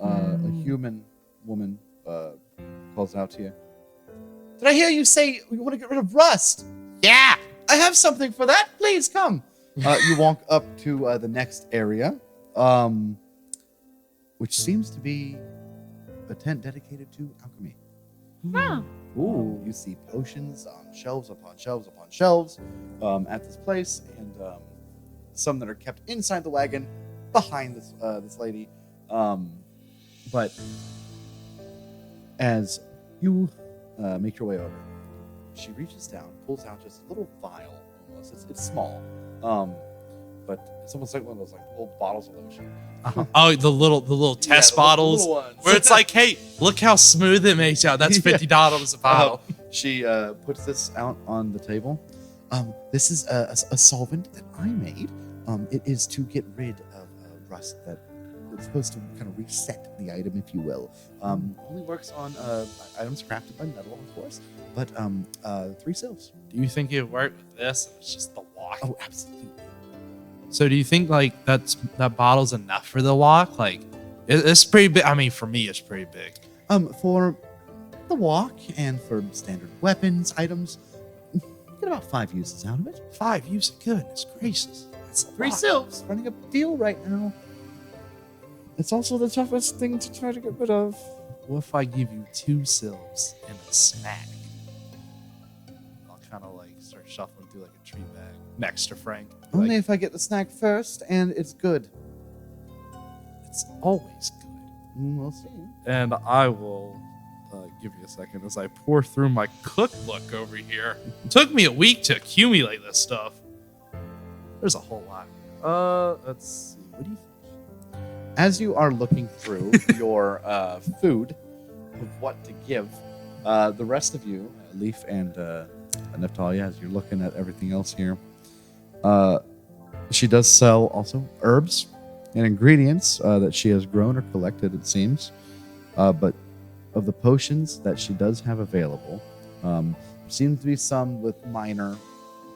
A human woman calls out to you. Did I hear you say we want to get rid of rust? Yeah, I have something for that. Please come. You walk up to the next area, which seems to be a tent dedicated to alchemy. Wow. Ooh, you see potions on shelves upon shelves upon shelves at this place, and some that are kept inside the wagon behind this lady. But as you make your way over, she reaches down, pulls out just a little vial. Almost, it's small, but it's almost like one of those like little bottles of lotion. Oh, the little test the bottles little ones. where it's like, hey, look how smooth it makes out. That's $50 a bottle. She puts this out on the table. This is a solvent that I made. It is to get rid of rust that it's supposed to kind of reset the item, if you will. Only works on items crafted by metal, of course, but 3 sills. Do you think it worked with this? It's just the walk. Oh, absolutely. So do you think like that bottle's enough for the walk? Like it's pretty big. I mean, for me, it's pretty big. For the walk and for standard weapons items, get about 5 uses out of it. 5 uses. Goodness gracious. That's a 3 lot. sills. Running a deal right now. It's also the toughest thing to try to get rid of. What if I give you 2 sills and a snack? I'll kind of like start shuffling through like a tree bag next to Frank. Only Like, if I get the snack first and it's good. it's always good. We'll see. And I will give you a second as I pour through my cookbook over here. It took me a week to accumulate this stuff. There's a whole lot. Let's see. What do you think? As you are looking through your food of what to give, the rest of you, Leaf and Natalia, as you're looking at everything else here, she does sell also herbs and ingredients that she has grown or collected, it seems. But of the potions that she does have available, seem to be some with minor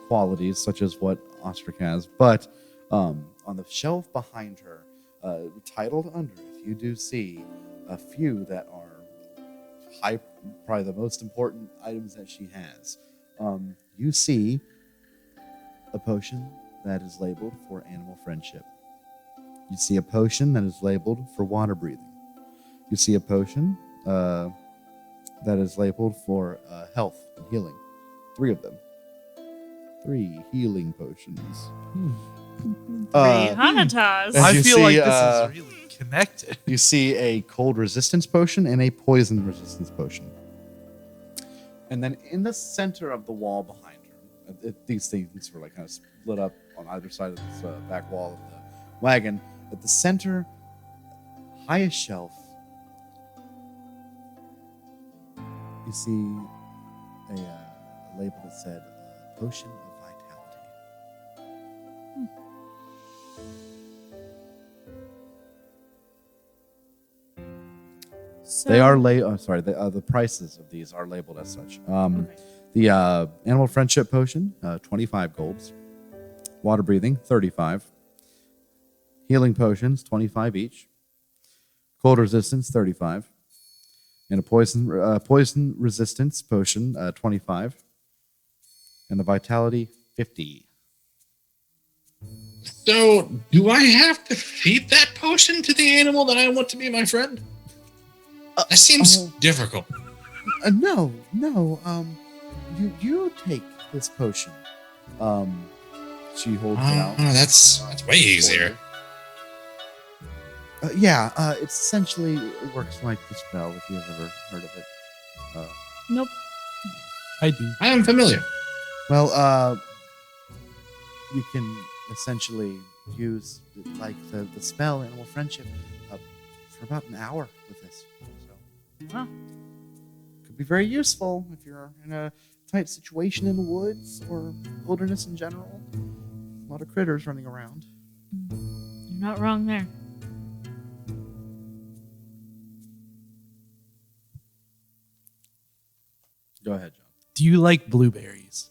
qualities, such as what Ostrich has. But on the shelf behind her, titled under it, you do see a few that are probably the most important items that she has. You see a potion that is labeled for animal friendship. You see a potion that is labeled for water breathing. You see a potion that is labeled for health and healing. 3 of them. 3 healing potions. Three Hanataz. As I you feel see, like this is really connected. You see a cold resistance potion and a poison resistance potion. And then in the center of the wall behind her, these things were like kind of split up on either side of this back wall of the wagon. At the center, highest shelf, you see a label that said Potion of Vitality. So, They are the prices of these are labeled as such. okay. The Animal Friendship Potion, 25 golds. Water Breathing, 35. Healing Potions, 25 each. Cold Resistance, 35. And a Poison Resistance Potion, 25. And the Vitality, 50. So, do I have to feed that potion to the animal that I want to be my friend? That seems difficult. No. You take this potion. She holds it out. That's way easier. It's essentially it works like the spell if you've ever heard of it. Nope. I do. I am familiar. Well, you can essentially use like the spell Animal Friendship for about an hour with this. So Huh. could be very useful if you're in a tight situation in the woods or wilderness in general. A lot of critters running around. You're not wrong there. Go ahead, John. Do you like blueberries?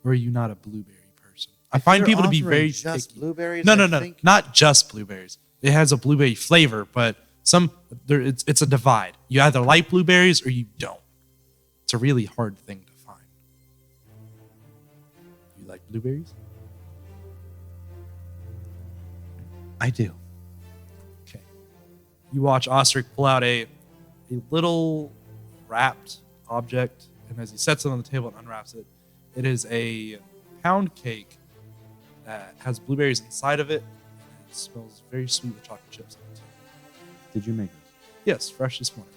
Or are you not a blueberry person? I find You're people to be offering very just picky. blueberries. No, I no, think- not just blueberries. It has a blueberry flavor, but it's a divide. You either like blueberries or you don't. It's a really hard thing to find. You like blueberries? I do. Okay. You watch Ostrich pull out a little wrapped object, and as he sets it on the table and unwraps it, it is a pound cake that has blueberries inside of it, and it smells very sweet with chocolate chips on it. Did you make this? Yes, fresh this morning.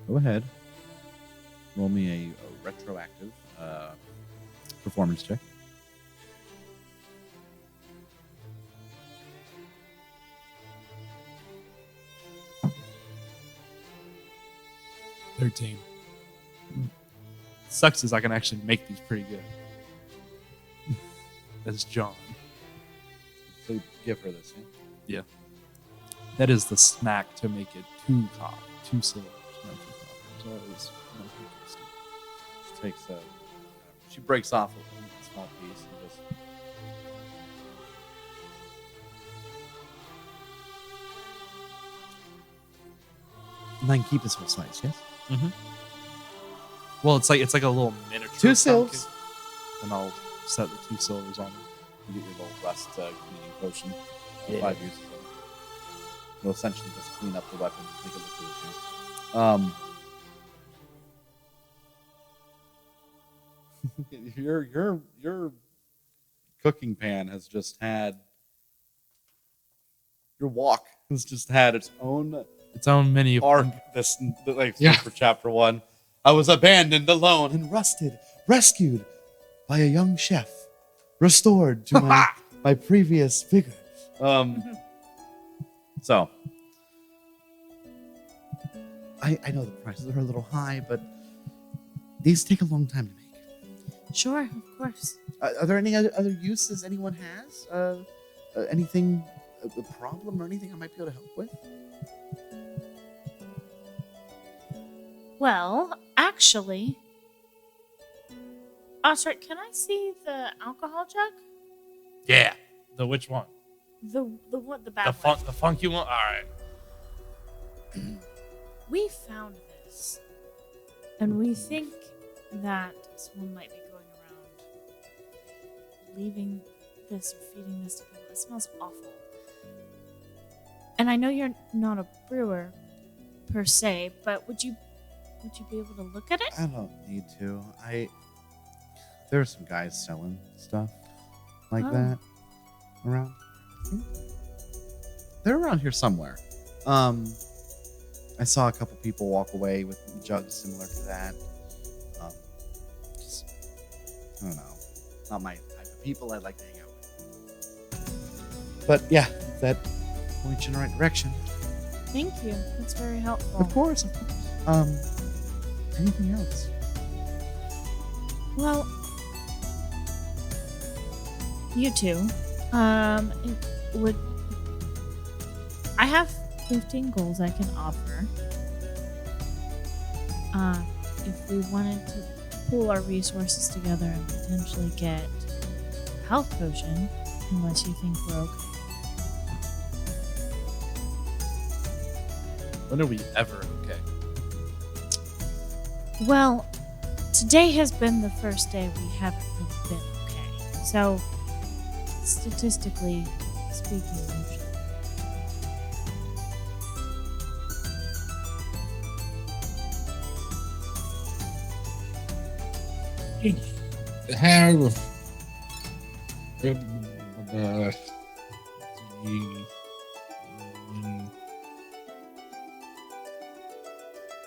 Go ahead. Roll me a retroactive performance check. $13. Sucks is I can actually make these pretty good. That's John. So you give her this. Yeah? Yeah. That is the snack to make it 2 silvers, not 2 coppers. So that is not too tasty. She takes she breaks off a small piece and just and then keep this whole slice, yes? Well, it's like a little miniature. 2 pound silvers. cake, and I'll set the 2 silvers on it. You get your little rust cleaning potion. Yeah. 5 uses of it. You'll essentially just clean up the weapon, make it look good. Your cooking pan has just had your wok has just had its own Its own menu. arc. Yeah. For chapter 1. I was abandoned, alone, and rusted, rescued by a young chef, restored to my previous vigor. So I know the prices are a little high, but these take a long time to make. Sure, of course. Are there any other uses anyone has? Anything, a problem or anything I might be able to help with? Well, actually, Ostrich, can I see the alcohol jug? Yeah. The which one? The what? The bad one. The funky one? All right. We found this, and we think that someone might be going around leaving this or feeding this to people. It smells awful. And I know you're not a brewer per se, but would you be able to look at it? I don't need to. there are some guys selling stuff like Oh. that around. I think they're around here somewhere. I saw a couple people walk away with jugs similar to that. Just, I don't know, not my type of people I'd like to hang out with. But yeah, that points you in the right direction. Thank you. That's very helpful. Of course. Anything else? Well, you two. It would. I have 15 goals I can offer. If we wanted to pool our resources together and potentially get a health potion, unless you think we're okay. When are we ever okay? Well, today has been the first day we haven't really been okay. So, statistically speaking, usually.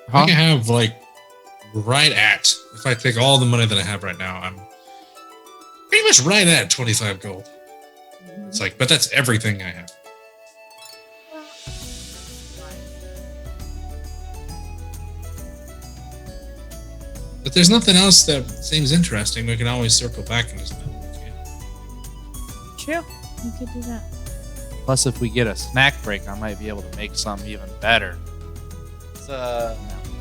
How? I can have like right at, if I take all the money that I have right now, I'm pretty much right at 25 gold. It's like, but that's everything I have. But there's nothing else that seems interesting. We can always circle back and just. True. We could do that. Plus, if we get a snack break, I might be able to make something even better.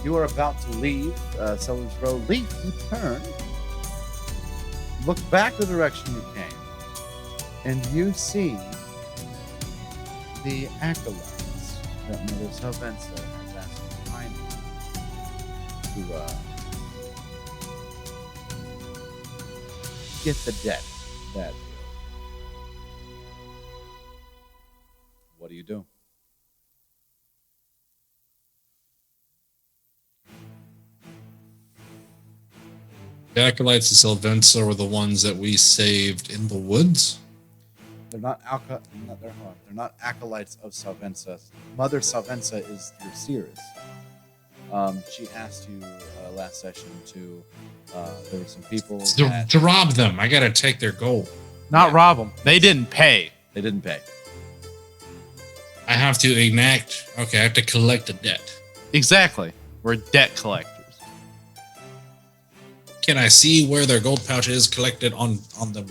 You are about to leave Sellers Row. Leaf, you turn, look back the direction you came, and you see the acolytes that Mother Salvenza has asked behind you to get the debt that. What do you do? The acolytes of Sylvenza were the ones that we saved in the woods. They're not they're not acolytes of Salvenza. Mother Salvenza is your seeress. She asked you last session to. There were some people To rob them, I gotta take their gold. Not rob them. They didn't pay. They didn't pay. I have to enact. Okay, I have to collect the debt. Exactly. We're debt collectors. Can I see where their gold pouch is collected on them?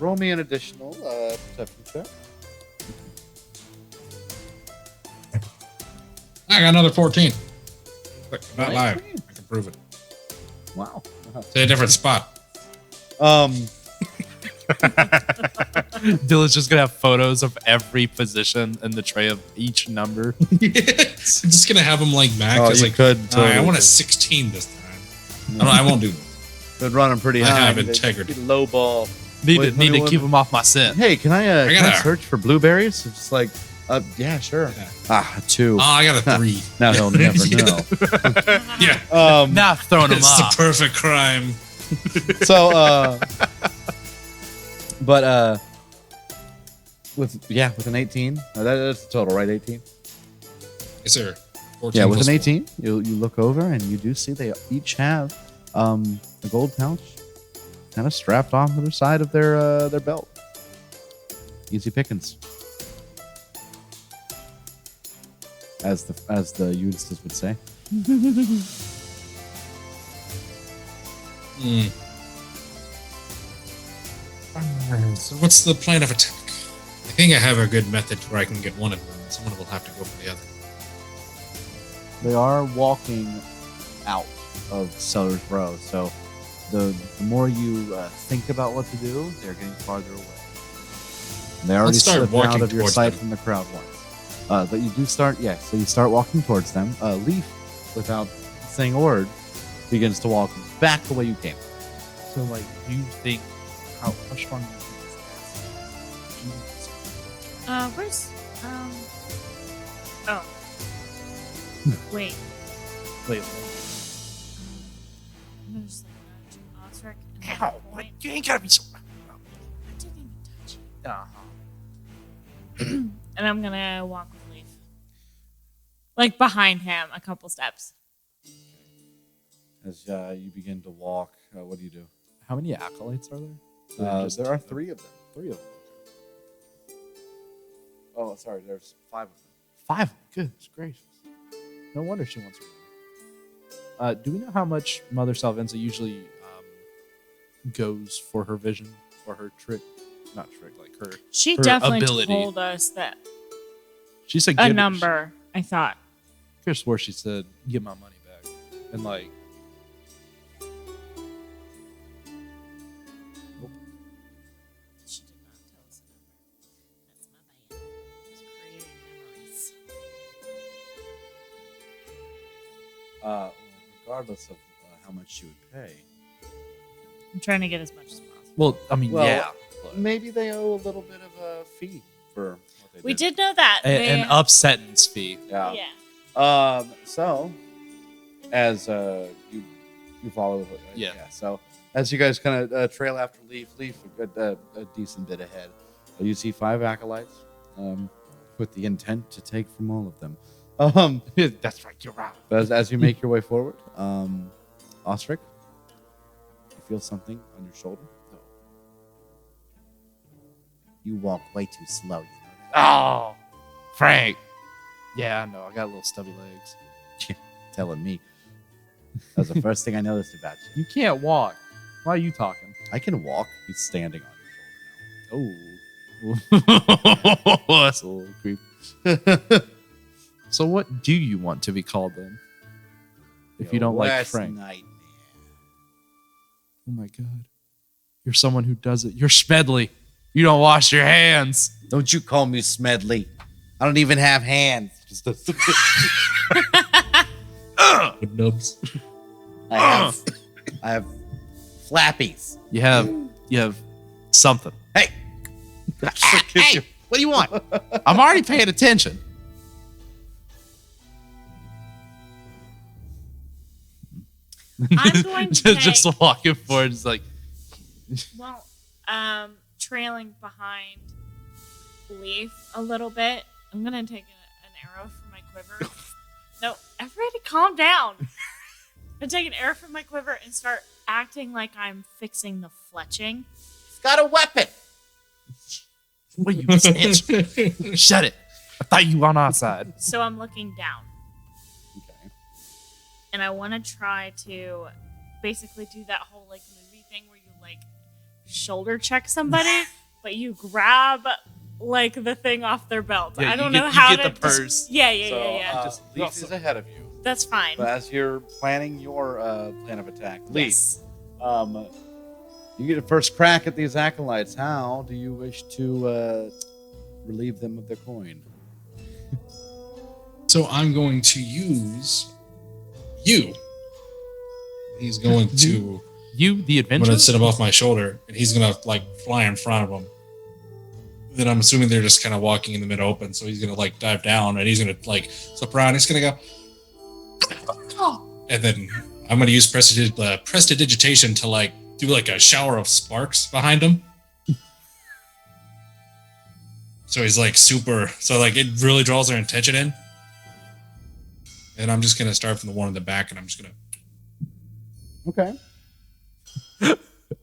Roll me an additional perception check. I got another 14. Look, I'm not live. 19. I can prove it. Wow. It's a different spot. Dylan's just gonna have photos of every position in the tray of each number. I'm just gonna have them like Mac. Oh, It's you like, could I totally want a do. 16 this time. I won't do that. Been running pretty I high. have They- integrity. they Low ball. Need Wait, to what- keep them off my scent. Hey, can I gotta- search for blueberries? It's like, yeah, sure. Yeah. Ah, 2. Oh, I got a 3. Now he'll never know. Yeah. Now throwing them It's the off. perfect crime. So, with an 18, that's the total, right? 18. Yes, sir. 14 Yeah, with plus an 4. 18, you look over and you do see they each have a gold pouch kind of strapped onto the side of their belt. Easy pickings, as the Eustace would say. Hmm. So what's the plan of attack? I think I have a good method where I can get one of them. Someone will have to go for the other. They are walking out of Sellers Row, so the more you think about what to do, they're getting farther away. And they already Let's start slipped walking out of your towards sight them. from the crowd once. But you do start, so you start walking towards them. Leaf, without saying a word, begins to walk back the way you came. So, like, do you think how strong do you think this ass is? Where's oh. Wait. Wait, I'm gonna just like nudge Ostrich. Ow, what? You ain't gotta be so. I didn't even touch you. Uh-huh. And I'm gonna walk with Leaf. Like behind him, a couple steps. As you begin to walk, what do you do? How many acolytes are there? There are 3 of them. 3 of them. Oh, sorry. There's 5 of them. 5. Goodness gracious. No wonder she wants her. Do we know how much Mother Salvenza usually goes for her vision or her trick? Not trick, like her. She her definitely ability. told us that She said a give number, I thought. I could have swore she said get my money back, and like. She did not tell us a number. That's my bad. I was creating memories. Regardless of how much she would pay, I'm trying to get as much as possible. Well, I mean, Well, yeah. but- maybe they owe a little bit of a fee for what they We did know that. An up sentence fee. Yeah. Yeah. So, as you follow, Yeah. So, as you guys kind of trail after Leaf a decent bit ahead, you see 5 acolytes, with the intent to take from all of them. That's right. You're right. But as you make your way forward, Ostrich, you feel something on your shoulder. You walk way too slow. You know that? Oh, Frank. Yeah, I know. I got little stubby legs. Telling me. That was the first thing I noticed about you. You can't walk. Why are you talking? I can walk. He's standing on Oh. That's a little creepy. your shoulder now. So what do you want to be called then? If you don't like Last Frank. Nightmare. Oh my god. You're someone who does it. You're Smedley. You don't wash your hands. Don't you call me Smedley. I don't even have hands. Just With nubs. I have flappies. You have something. Hey. Hey, what do you want? I'm already paying attention. I'm going to just walking forward, just like Well, trailing behind Leaf a little bit, I'm gonna take an arrow from my quiver. No, everybody calm down. I take an arrow from my quiver and start acting like I'm fixing the fletching. He's got a weapon. what you snitch? Shut it. I thought you were on our side. So I'm looking down, Okay. and I want to try to basically do that whole like movie thing where you like shoulder check somebody, but you grab like the thing off their belt. Yeah, I don't you know get- how you to get the purse. Yeah. Just Leaf is ahead of you. That's fine. But as you're planning your plan of attack, Leaf, Yes. you get a first crack at these acolytes. How do you wish to relieve them of their coin? So I'm going to use you. He's going to. You, the I'm adventure. going to sit him off my shoulder, and he's going to like fly in front of him. Then I'm assuming they're just kind of walking in the mid open, so he's going to like dive down, and he's going to like slip around. He's going to go, and then I'm going to use prestidigitation to like do like a shower of sparks behind him. So he's like super. So like it really draws their attention in. And I'm just going to start from the one in the back, and I'm just going to. Okay.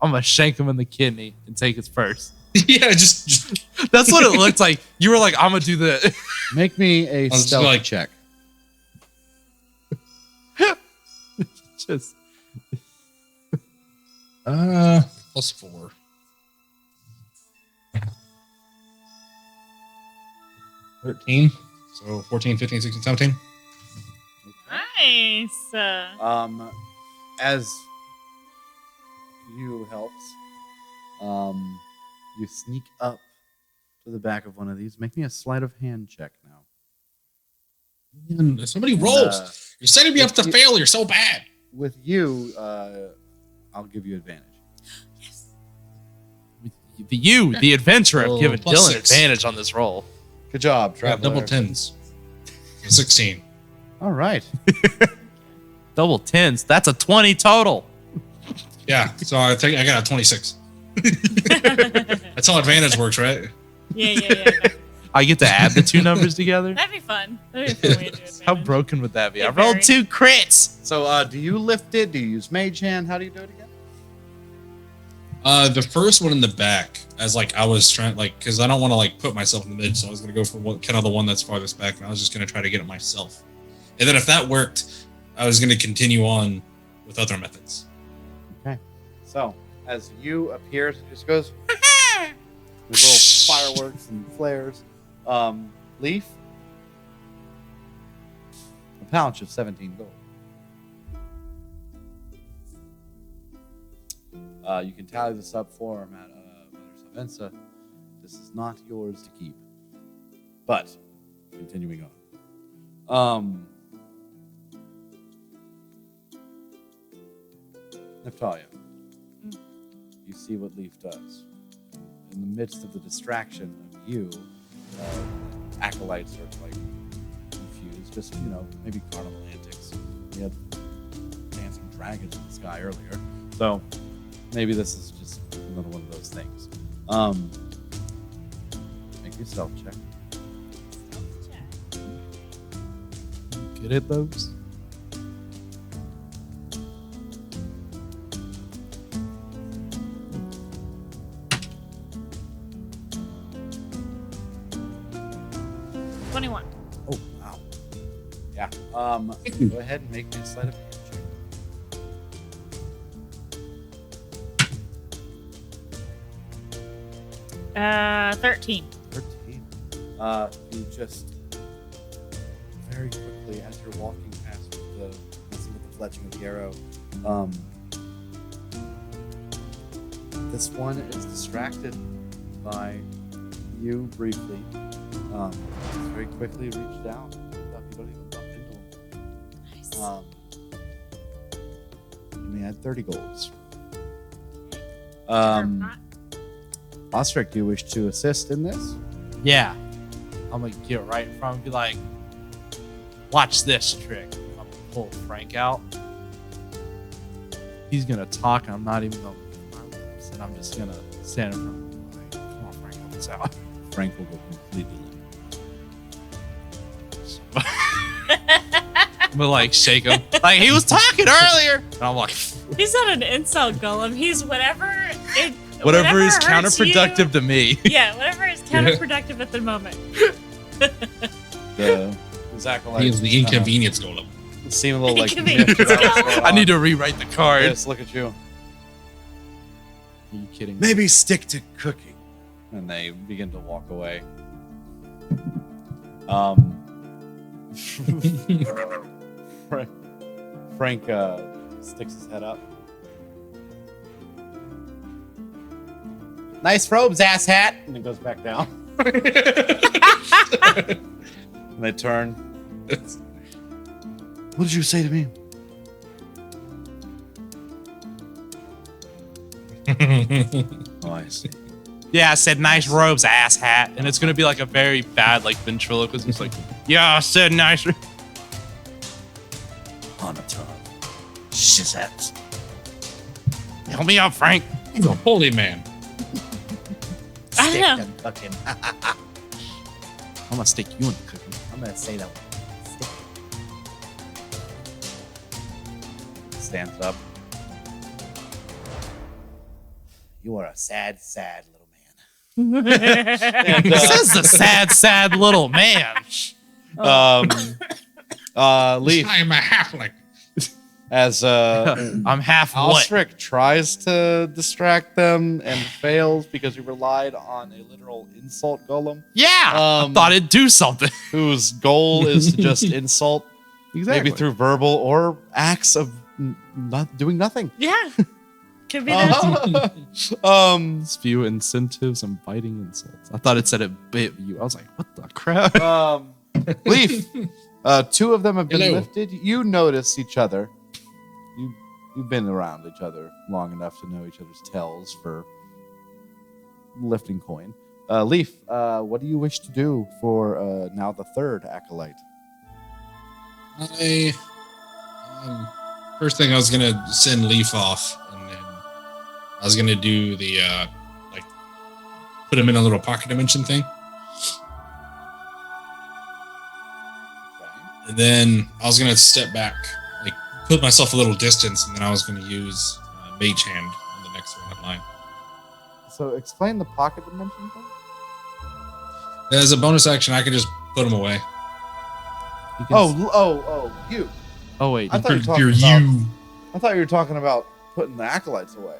I'm gonna shank him in the kidney and take his purse. Yeah, just That's what it looked like. You were like, I'm gonna do the. Make me a just stealth like- check. just +4. $13. So 14, 15, 16, 17. Nice. As you helps, you sneak up to the back of one of these. Make me a sleight of hand check now. Man, if somebody rolls. Uh, You're setting me up to you- fail. You're so bad. With you, I'll give you advantage. the adventurer, have Oh, given plus Dylan 6. advantage on this roll. Good job, Yeah, Traveler. double 10s. 16. All right. Double 10s. That's a 20 total. Yeah, so I think I got a 26. That's how advantage works, right? Yeah. I get to add the two numbers together. That'd be fun. That'd be a fun way to do it. How broken would that be? Yeah, I rolled very. 2 crits. So, do you lift it? Do you use mage hand? How do you do it again? The first one in the back, as like I was trying, like, because I don't want to like put myself in the mid, so I was gonna go for kind of the one that's farthest back, and I was just gonna try to get it myself. And then if that worked, I was gonna continue on with other methods. Okay. So, as you appears, it just goes with little fireworks and flares. Leaf, a pouch of 17 gold. You can tally this up for him at Mother Savensa. This is not yours to keep. But, continuing on. Neftalia, you see what Leaf does. In the midst of the distraction of you, acolytes are like confused. Just, maybe carnival antics. We had dancing dragons in the sky earlier. So, maybe this is just another one of those things. Make your stealth check. Good at those. $21. Oh, wow. Yeah. Go ahead and make me a sleight of hand check. 13. 13. You just very quickly, as you're walking past with the fletching of the arrow, this one is distracted by you briefly. Very quickly reach down. You don't even bump into him. Nice. And they had 30 golds. Not. Ostrich, do you wish to assist in this? Yeah. I'm gonna get right in front and be like, watch this trick. I'm gonna pull Frank out. He's gonna talk, and I'm not even gonna move my lips, and I'm just gonna stand in front of him and be like, come on, Frank, help us out. Frank will go completely limp. I'm gonna like shake him. Like he was talking earlier. And I'm like, He's not an insult golem. He's whatever is whatever hurts counterproductive you. to me. Yeah, whatever is counterproductive at the moment. The acolyte He is the inconvenience golem. seem a little like Inconvenience miffed about what's going I need on. to rewrite the card. Yes, look at you. Are you kidding me? Maybe stick to cooking. And they begin to walk away. Frank sticks his head up. Nice robes, asshat! And it goes back down. And they turn. What did you say to me? Oh, I see. Yeah, I said nice robes, ass hat. And it's gonna be like a very bad like ventriloquist. He's like, yeah, I said nice. Hanataz. Shizette. Help me out, Frank. He's a holy man. I Stick know. and cooking. I'm gonna stick you in the cooking. I'm gonna say that one. Stick. Stands up. You are a sad, sad little man. And, Says the sad little man. Leaf, I am a halfling. as I'm half what? Ostrich tries to distract them and fails because he relied on a literal insult golem, Yeah, I thought it'd do something. whose goal is to just insult, maybe through verbal or acts of not doing nothing. Yeah. Could be that. Spew incentives and biting insults. I thought it said it bit you. I was like, what the crap? Leaf, two of them have been Hello. lifted. You notice each other. You've been around each other long enough to know each other's tells for lifting coin. Leaf, what do you wish to do for now the third acolyte? First thing I was gonna send Leaf off and then I was gonna do the like put him in a little pocket dimension thing, and then I was gonna step back, like put myself a little distance, and then I was gonna use Mage Hand on the next one in line. So explain the pocket dimension thing. As a bonus action, I could just put him away. You can You. Oh wait. I thought you were talking You're about. you. I thought you were talking about putting the acolytes away.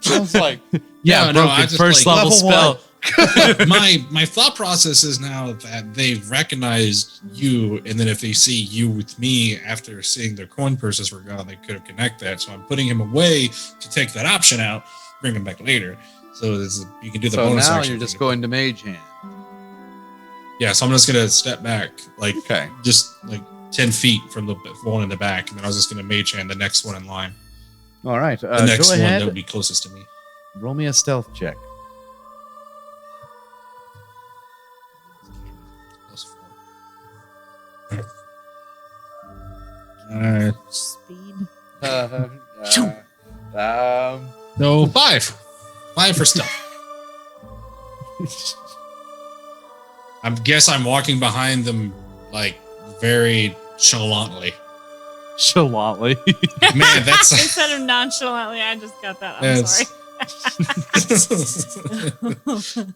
I was like, Yeah, No, broken I just, first like, level level spell. my thought process is now that they've recognized you, and then if they see you with me after seeing their coin purses were gone, they could have connected that. So I'm putting him away to take that option out, bring him back later. So you can do the So bonus now action. you're just thing. going to Mage Hand. Yeah, so I'm just gonna step back, like Okay. just like 10 feet from the one in the back, and then I was just gonna mage hand the next one in line. all right. The next Go one ahead. that would be closest to me. Roll me a stealth check. +4. Speed. No, 5. 5 for stuff. I guess I'm walking behind them like very chalantly. Chalantly. Man, that's Instead of nonchalantly, I just got that. I'm Yes. sorry.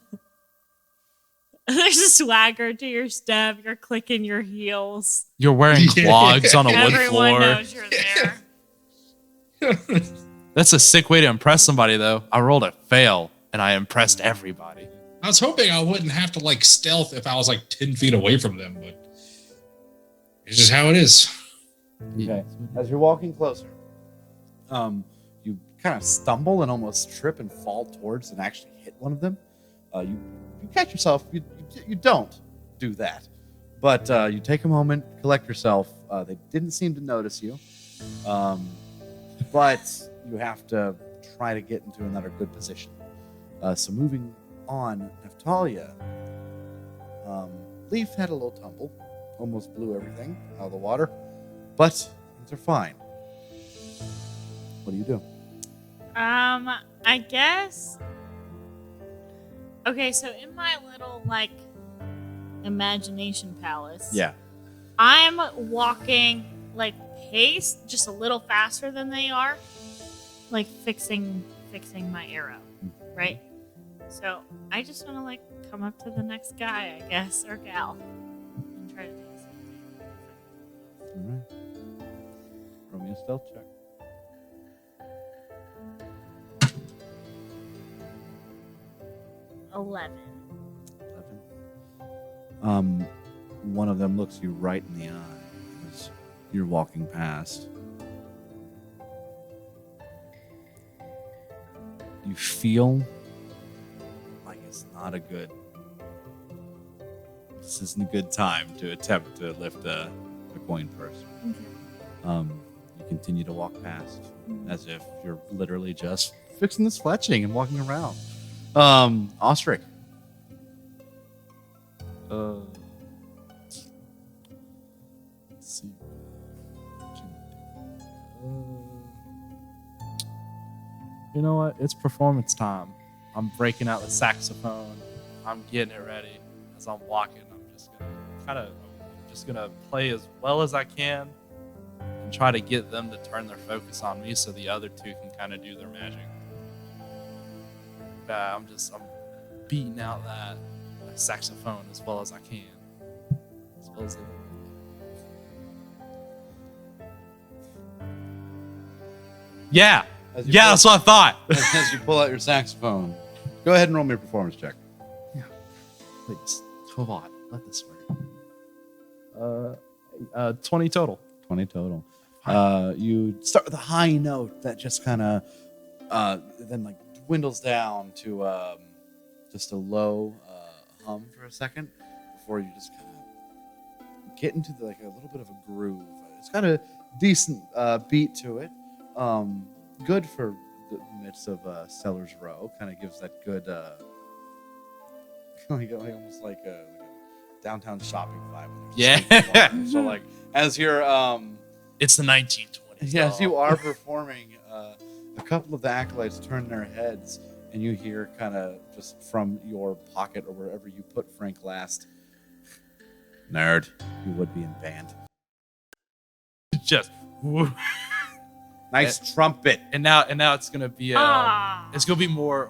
There's a swagger to your step. You're clicking your heels. You're wearing clogs on a wood Everyone floor. knows you're there. That's a sick way to impress somebody, though. I rolled a fail, and I impressed everybody. I was hoping I wouldn't have to like stealth if I was like 10 feet away from them, but it's just how it is. Okay. As you're walking closer, you kind of stumble and almost trip and fall towards and actually hit one of them. You catch yourself. You don't do that, but you take a moment, collect yourself. They didn't seem to notice you, but you have to try to get into another good position. So moving on, Neftalia. Leaf had a little tumble, almost blew everything out of the water, but things are fine. What do you do? I guess. Okay, so in my little like imagination palace, Yeah. I'm walking like pace, just a little faster than they are, like fixing my arrow, right? So I just want to like come up to the next guy, I guess, or gal, and try to do the same thing. All right. Roll me a stealth check. 11. 11. One of them looks you right in the eye as you're walking past. You feel like it's not a good. This isn't a good time to attempt to lift a coin purse. Okay. You continue to walk past as if you're literally just fixing this fletching and walking around. Ostrich. Let's see. You know what? It's performance time. I'm breaking out the saxophone. I'm getting it ready. As I'm walking, I'm just gonna play as well as I can and try to get them to turn their focus on me so the other two can kind of do their magic. I'm beating out that saxophone as well as I can. As well as Yeah, As you yeah, pull- that's what I thought. As you pull out your saxophone, go ahead and roll me a performance check. Please, come on, let this work. 20 total. 20 total. You start with a high note that just kind of then like dwindles down to just a low hum for a second before you just kind of get into like a little bit of a groove. It's got a decent beat to it. Good for the midst of Sellers Row. Kind of gives that good like almost like a downtown shopping vibe. When there's Yeah. skating along. So like as you're It's the 1920s. yes, dog. you are performing a couple of the acolytes turn their heads, and you hear kind of just from your pocket or wherever you put Frank last, "Nerd, you would be in band." Just woo. Nice trumpet. And now it's gonna be it's gonna be more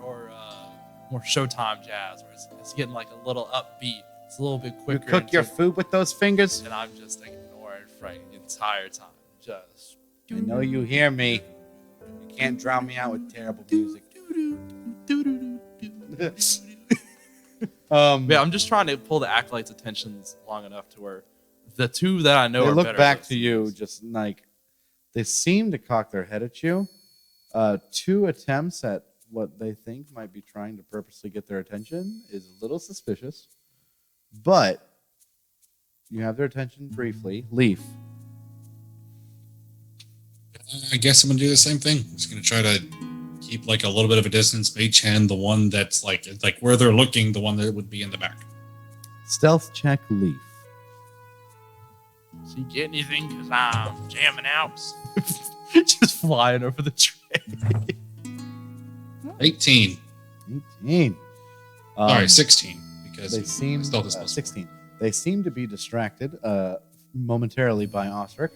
Showtime jazz, where it's getting like a little upbeat. It's a little bit You quicker. cook your food with those fingers? and I'm just ignoring Frank the entire time. Just I know you hear me. You can't drown me out with terrible music. yeah, I'm just trying to pull the acolytes' attentions long enough to where the two that I know They are look better back to listeners. you, just like they seem to cock their head at you. 2 attempts at what they think might be trying to purposely get their attention is a little suspicious, but you have their attention briefly. Leaf. I guess I'm gonna do the same thing. I'm just gonna try to keep like a little bit of a distance. Mage hand, the one that's like where they're looking, the one that would be in the back. Stealth check, Leaf. So you get anything? Because I'm jamming out. Just flying over the tray. 18. 18. Sorry, 16. Because They seem stealth is plus 16. They seem to be distracted momentarily by Osric.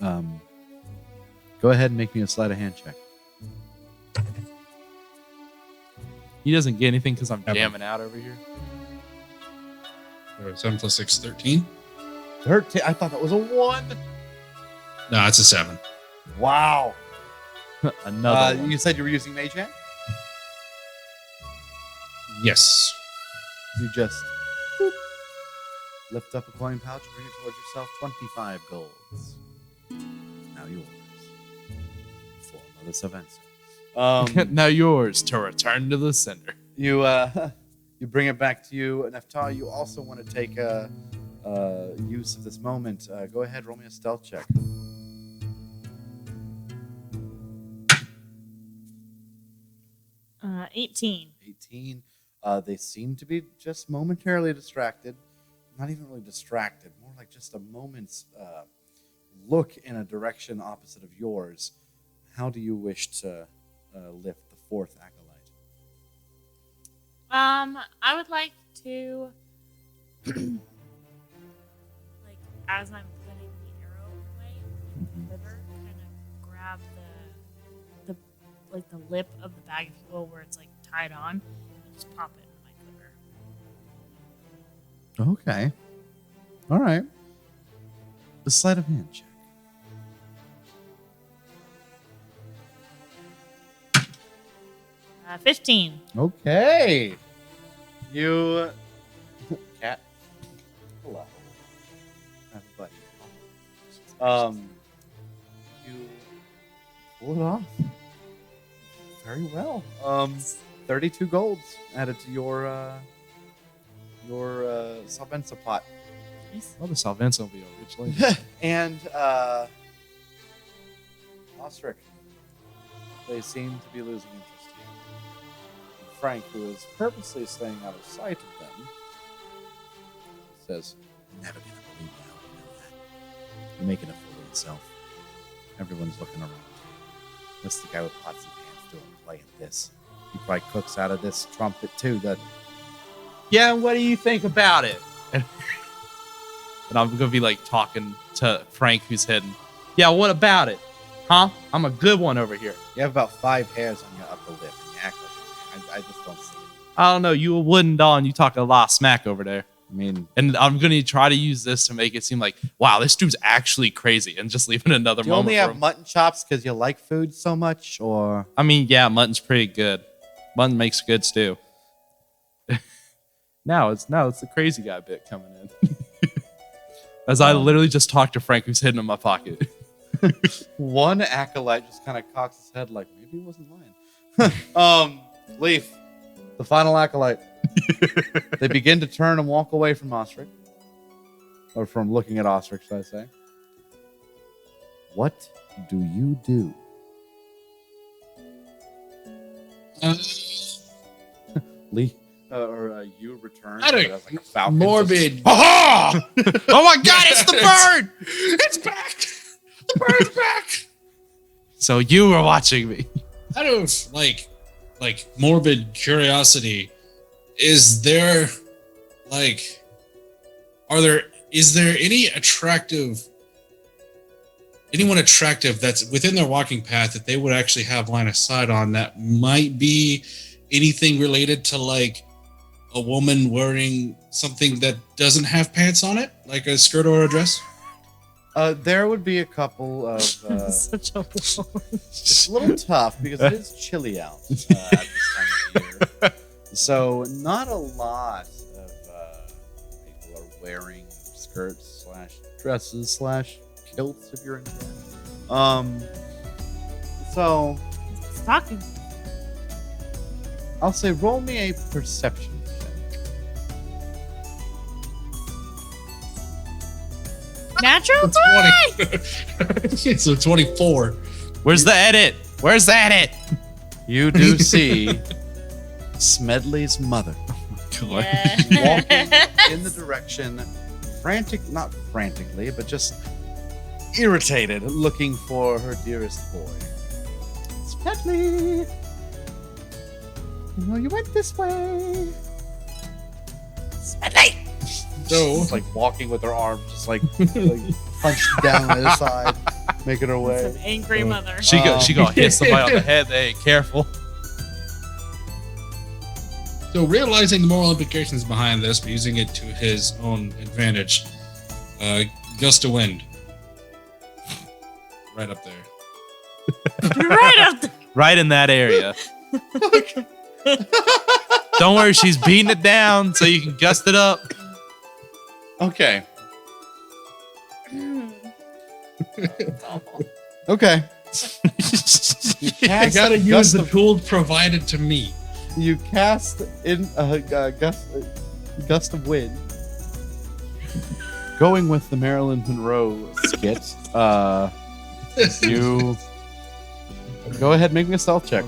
Go ahead and make me a sleight of hand check. He doesn't get anything because I'm Ever. jamming out over here. 7 plus 6, 13. 13. I thought that was a 1. No, it's a 7. Wow. Another one. You said you were using Mage Hand? Yes. You just boop, lift up a coin pouch, bring it towards yourself. 25 golds. Now yours. For another Savenza. Now yours to return to the center. You bring it back to you, Neftali. You also want to take use of this moment. Go ahead, roll me a stealth check. 18. 18. They seem to be just momentarily distracted. Not even really distracted, more like just a moment's look in a direction opposite of yours. How do you wish to lift the 4th acolyte? I would like to, like, as I'm putting the arrow away, with the quiver, kind of grab the lip of the bag, if you will, where it's like tied on, and just pop it in my quiver. Okay. All right. A sleight of hand check. 15. Okay. You... Cat. Hello. Have a buddy. You pull it off. Very well. 32 golds added to your Salvenza pot. Well, the Salvenza will be a rich lady. And Osric, they seem to be losing interest in you. Frank, who is purposely staying out of sight of them, says, "Never gonna believe you. How do you know that? You're making a fool of yourself. Everyone's looking around. That's the guy with pots and pans doing playing this. He probably cooks out of this trumpet too, doesn't he?" Yeah, what do you think about it? And I'm gonna be like talking to Frank, who's hidden. Yeah, what about it? Huh? I'm a good one over here. You have about 5 hairs on your upper lip, and you act like I just don't see it. I don't know. You a wooden doll, and you talk a lot of smack over there. I mean, And I'm gonna try to use this to make it seem like, wow, this dude's actually crazy, and just leaving another do you moment only for have him. mutton chops because you like food so much, or I mean, yeah, mutton's pretty good. Mutton makes good stew. Now it's the crazy guy bit coming in. As I literally just talked to Frank, who's hidden in my pocket. one acolyte just kind of cocks his head like maybe he wasn't lying. Leaf, the final acolyte. They begin to turn and walk away from Osric, or from looking at Osric, should I say? What do you do? Leaf, you return. I don't- but as like a falcon, Morbid. Oh my God, it's the bird! It's back. The bird's back. So you were watching me. out of like morbid curiosity, is there anyone attractive that's within their walking path that they would actually have line of sight on that might be anything related to like a woman wearing something that doesn't have pants on it, like a skirt or a dress? There would be a couple of. Such a It's a little tough because it is chilly out at this time of year. So not a lot of people are wearing skirts / dresses / kilts if you're into that. So Stocking. I'll say roll me a perception check. Natural 20. So 24. Where's the edit? Where's the edit? You do see Smedley's mother walking in the direction, not frantically, but just irritated, looking for her dearest boy. Smedley! You went this way. Smedley! So Just like walking with her arms, just like punched down on the other side, making her way. It's an angry mother. She gonna hit somebody on the head. They ain't careful. So realizing the moral implications behind this, but using it to his own advantage, gust of wind, right up there. Right up there. Right in that area. Don't worry, she's beating it down so you can gust it up. Okay. Okay. You I cast gotta a use gust the of- tool provided to me. You cast in a gust of wind. Going with the Marilyn Monroe skit, you go ahead and make me a stealth check.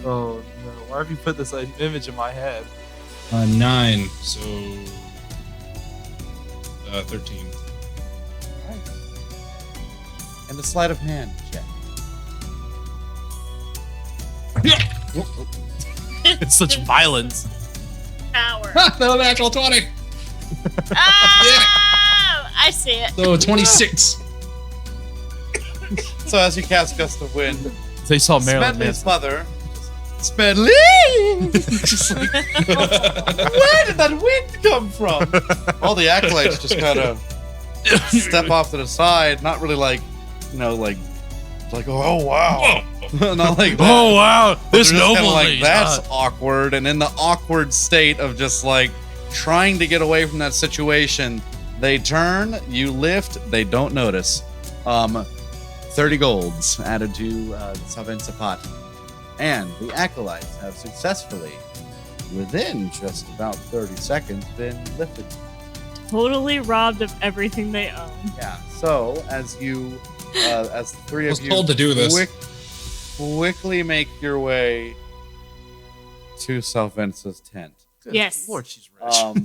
Oh no! Why have you put this image in my head? 9, so 13. And a sleight of hand check. It's such violence. Power. No, natural 20. Oh, I see it. So 26. So as you cast gust of wind, So you saw Marilyn Smedley's Manson. mother, Smedley, just like, where did that wind come from? All the acolytes just kind of step off to the side, not really like oh wow, not like that. Oh wow! This They're just kinda noble like lady. that's awkward, and in the awkward state of just like trying to get away from that situation, they turn, you lift, they don't notice. 30 golds added to the Savenza pot. And the acolytes have successfully, within just about 30 seconds, been lifted. Totally robbed of everything they own. Yeah. So as you, as the three I of was you told to do this. quickly make your way to Salvenza's tent. Good Yes. Lord, she's rich.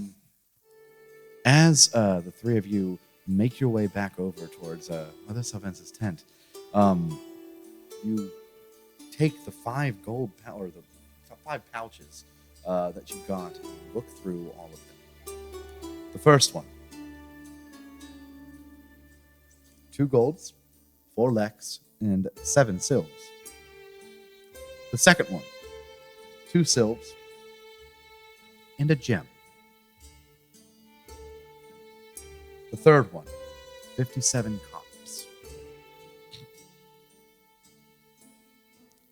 As the three of you make your way back over towards Mother Salvenza's tent, you take the 5 gold or the 5 pouches that you got and look through all of them. The first one, 2 golds, 4 leks, and 7 silves. The second one, 2 silves, and a gem. The third one, 57 cops.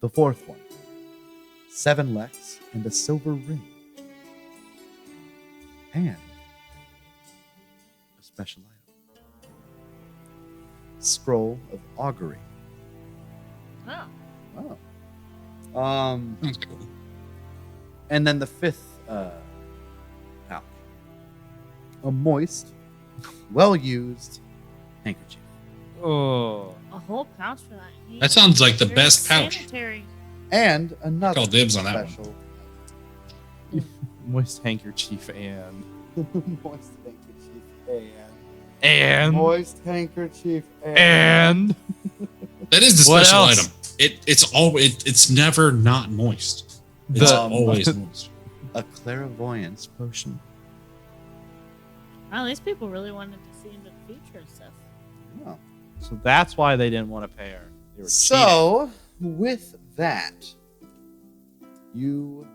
The fourth one, 7 leks and a silver ring. And a special item. Scroll of augury. Oh. Oh. That's cool. And then the 5th pouch. A moist, well-used handkerchief. Oh. A whole pouch for that. That sounds like the Very best pouch. sanitary. And another Call dibs on that one. special Moist handkerchief and moist handkerchief and moist handkerchief and and That is the what special else? item. it's never not moist. It's always moist. A clairvoyance potion. Well, these people really wanted to see into the future and stuff. Oh. So that's why they didn't want to pay her. They were So, with that, you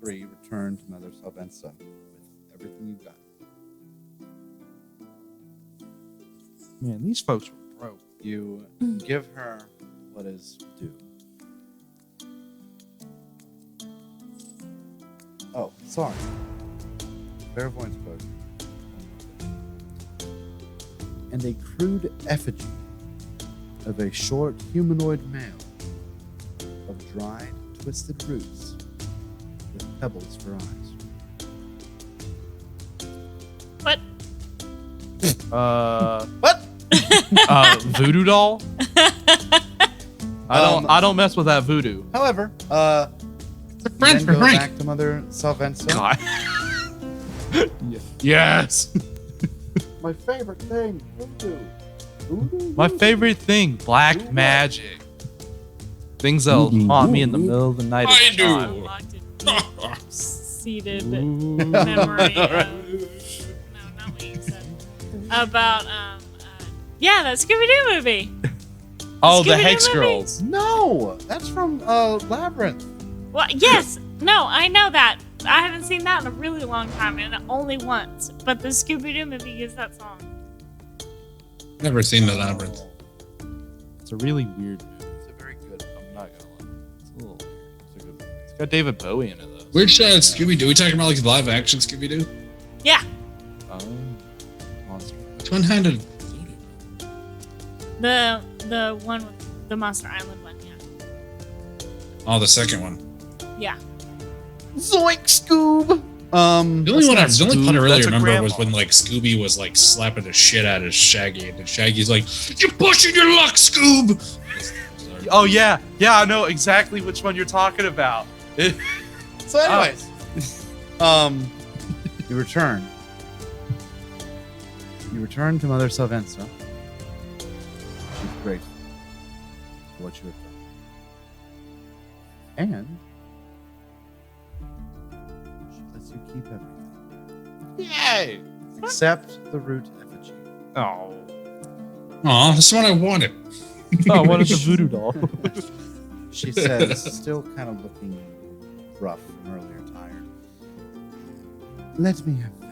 three return to Mother Salvenza with everything you've got. cheating. Man, these folks were broke. You give her what is due. Oh, sorry. Clairvoyance potion. And a crude effigy of a short humanoid male of dried, twisted roots with pebbles for eyes. What? What? Voodoo doll? I don't mess with that voodoo. However, Friends then for go Frank. back to Mother Salvenza. God. Yes. My favorite thing, voodoo. Voodoo. My favorite thing, black magic. Things that'll haunt me in the middle of the night. I at do. time. Locked in seated memory of, no, not what you said. About yeah, that Scooby-Doo movie. Oh, the Scooby-Doo Hex movie? Girls. No, that's from Labyrinth. Well, yes, no, I know that. I haven't seen that in a really long time, and only once. But the Scooby-Doo movie used that song. Never seen the Labyrinth. It's a really weird movie. It's a very good. I'm not gonna lie. It's a little weird. It's a good movie. It's got David Bowie in it though. Which Scooby-Doo? We talking about like live action Scooby-Doo? Yeah, Monster. Which one had a the one with the Monster Island one. Yeah, Oh, the second one. yeah. Zoink, Scoob. The only one That's the only part I Scoob. really That's a remember was grandma. when like Scooby was like slapping the shit out of Shaggy, and then Shaggy's like, "You're pushing your luck, Scoob." Oh yeah, I know exactly which one you're talking about. So, anyways, you return. You return to Mother Salvenza. She's grateful for what you have done, and she lets you keep everything Yay! except the root effigy. Oh, Aw, that's what I wanted. oh, what is the voodoo doll? She says, still kind of looking rough from earlier, tired. Let me have that.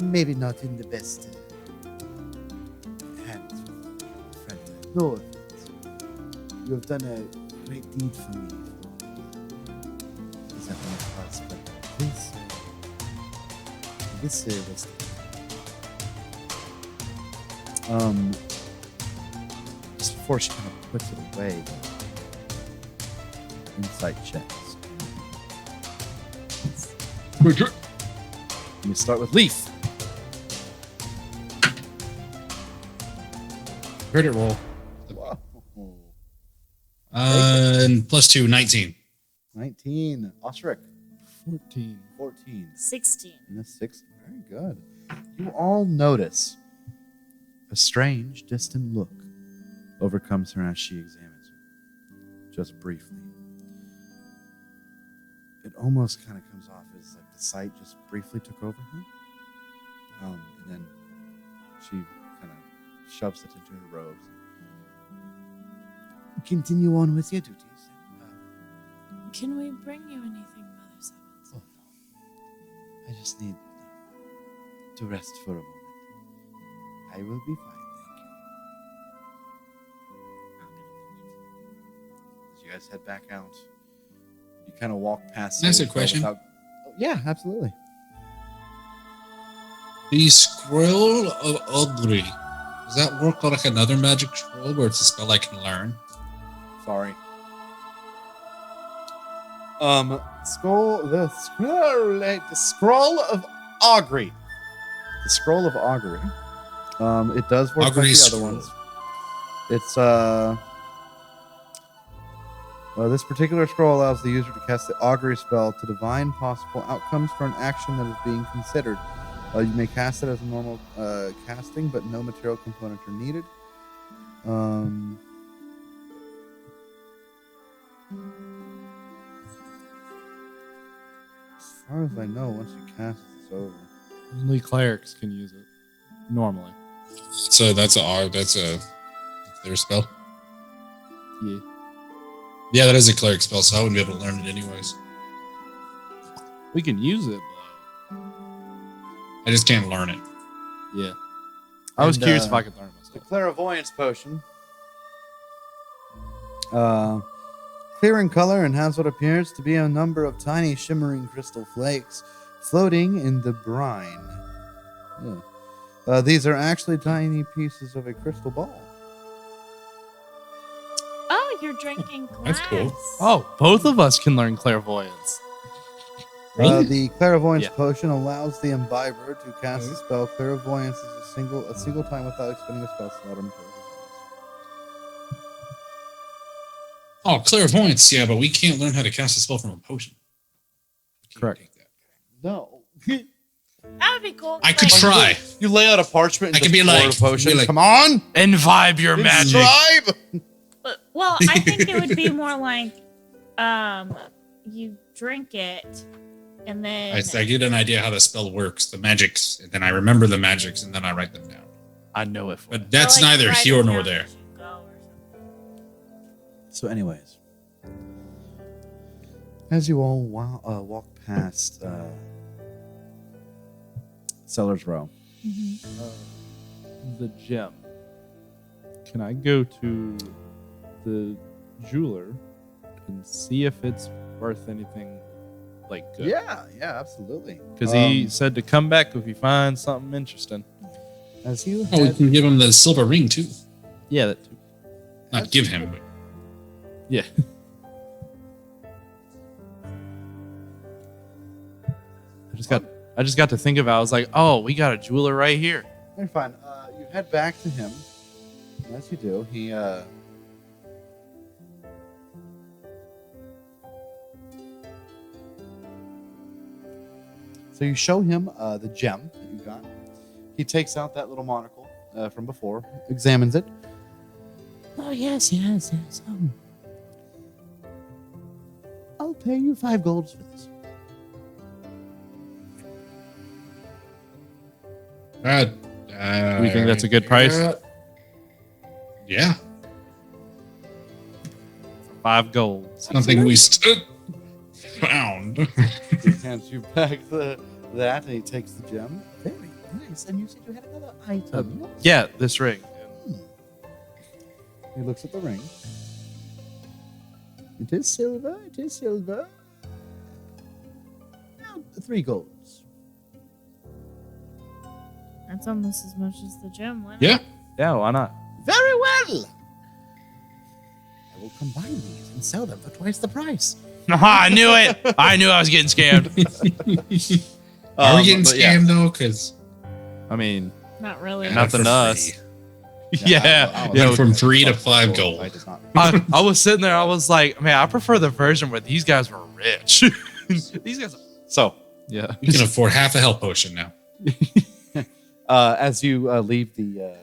Maybe not in the best hands, friend. No offense. You have done a great deed for me. Is that my thoughts? But this was. Just before she kind of puts it away, insight checks. Let me start with Leaf. Heard it roll. Whoa. And +2, 19. 19. Osric. 14. 14. 16. And a 6. Very good. You all notice a strange, distant look overcomes her as she examines it. Just briefly. It almost kind of comes off as like the sight just briefly took over her. And then she kind of shoves it into her robes. Continue on with your duties. Can we bring you anything, Mother Sevens? Oh, no. I just need to rest for a moment. I will be fine, thank you. As you guys head back out, you kind of walk past. That's a Sage question. without- Oh, yeah, absolutely. The Scroll of Ugly. Does that work like another magic scroll where it's a spell I can learn? Sorry. The scroll of augury. The scroll of augury. It does work Augury like the scroll. other ones. It's this particular scroll allows the user to cast the augury spell to divine possible outcomes for an action that is being considered. You may cast it as a normal casting, but no material component are needed. As far as I know, once you cast it, it's over. Only clerics can use it normally. So that's a clear spell. Yeah. Yeah, that is a cleric spell, so I wouldn't be able to learn it anyways. We can use it, but I just can't learn it. yeah. I was And, curious if I could learn it The myself. clairvoyance potion. Clear in color and has what appears to be a number of tiny shimmering crystal flakes floating in the brine. Yeah. These are actually tiny pieces of a crystal ball. Oh, you're drinking glass. That's cool. Oh, both of us can learn clairvoyance. The clairvoyance Yeah. potion allows the imbiber to cast the spell clairvoyance as a single time without expending a spell slot or material. Oh, clairvoyance, yeah, but we can't learn how to cast a spell from a potion. We can't Correct. take that. No. That would be cool. I could but- try. You lay out a parchment I and could just be pour like- a potion. be like- Come on! Imbibe your magic. Subscribe! Well, I think it would be more like you drink it and then I get an idea how the spell works, the magics, and then I remember the magics, and then I write them down. I know it for But that's Or, like, neither write here it nor down there. as you go or something. So, anyways, as you all walk past Seller's Row, the gem. Can I go to the jeweler and see if it's worth anything like good? yeah, absolutely. Because he said to come back if you find something interesting. As you Oh, we head, can give him the silver ring too. Yeah, that too. Not give him, but Yeah. I just got to think of it. I was like, oh, we got a jeweler right here. you're fine. You head back to him. As you do, he so you show him the gem that you got. He takes out that little monocle from before, examines it. Oh yes. I'll pay you 5 golds for this. We think that's a good price? Yeah. 5 golds. Something we found. He hands you back that, and he takes the gem. Very nice. And you said you had another item. Yeah, this ring. He looks at the ring. It is silver. Now, 3 golds. That's almost as much as the gym. Why not? Yeah. Yeah, why not? Very well. I will combine these and sell them for twice the price. I knew it. I knew I was getting scammed. Are we getting but yeah. scammed though? Because I mean, Not really. Nothing to us. Yeah. Went from 3 to 5 gold. I did not. I was sitting there. I was like, man, I prefer the version where these guys were rich. These guys. So, Yeah. We can afford half a health potion now. as you leave the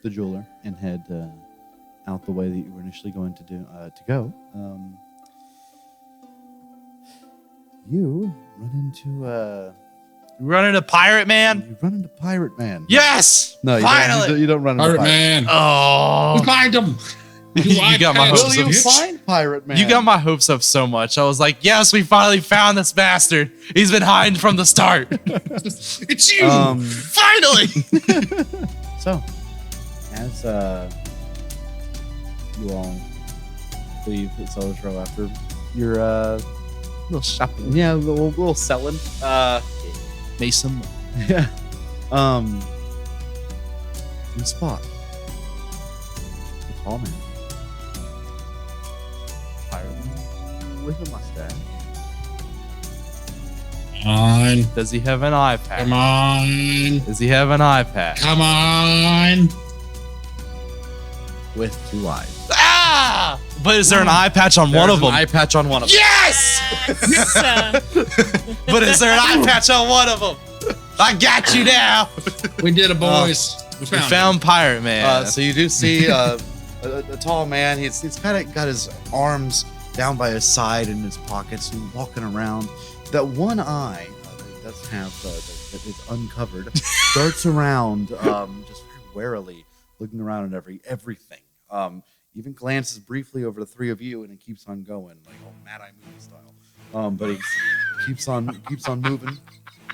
jeweler and head out the way that you were initially going to go, you run into Run into Pirate Man. Pirate Man. Yes. No, you Finally. don't. You don't run into Pirate Pirate Man. Oh. We find him. You got my iPads, hopes Will you up. find Pirate Man? You got my hopes up so much. I was like, yes, we finally found this bastard. He's been hiding from the start. It's you. Finally. So, as you all leave Seller's Row after your little shopping. yeah, little selling. Mason. Yeah. You spot a tall man. Pirate man with a mustache. Come on. Does he have an eye patch? Come on. Does he have an eye patch? Come on. With 2 eyes. Ah! But is there an eye patch on one of them? Eye patch on one of them. Yes! But is there an eye patch on one of them? I got you now. We did it, boys. We found Pirate Man. So you do see a tall man. He's kind of got his arms down by his side in his pockets and walking around. That one eye that does have that is uncovered darts around just very warily, looking around at everything. Even glances briefly over the three of you, and it keeps on going like Mad Eye Movie style. But he keeps on moving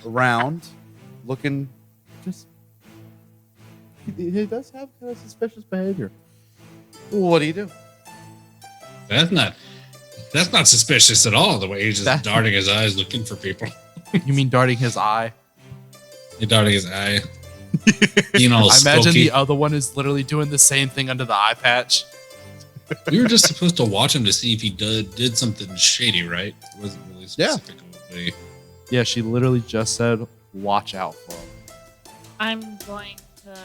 around, looking. Just he does have kind of suspicious behavior. What do you do? That's not suspicious at all. The way he's just darting his eyes, looking for people. You mean darting his eye? He's darting his eye. You know, I imagine spooky. the other one is literally doing the same thing under the eye patch. We were just supposed to watch him to see if he did something shady, right? It wasn't really specific. Yeah. Yeah, she literally just said, "Watch out for him." I'm going to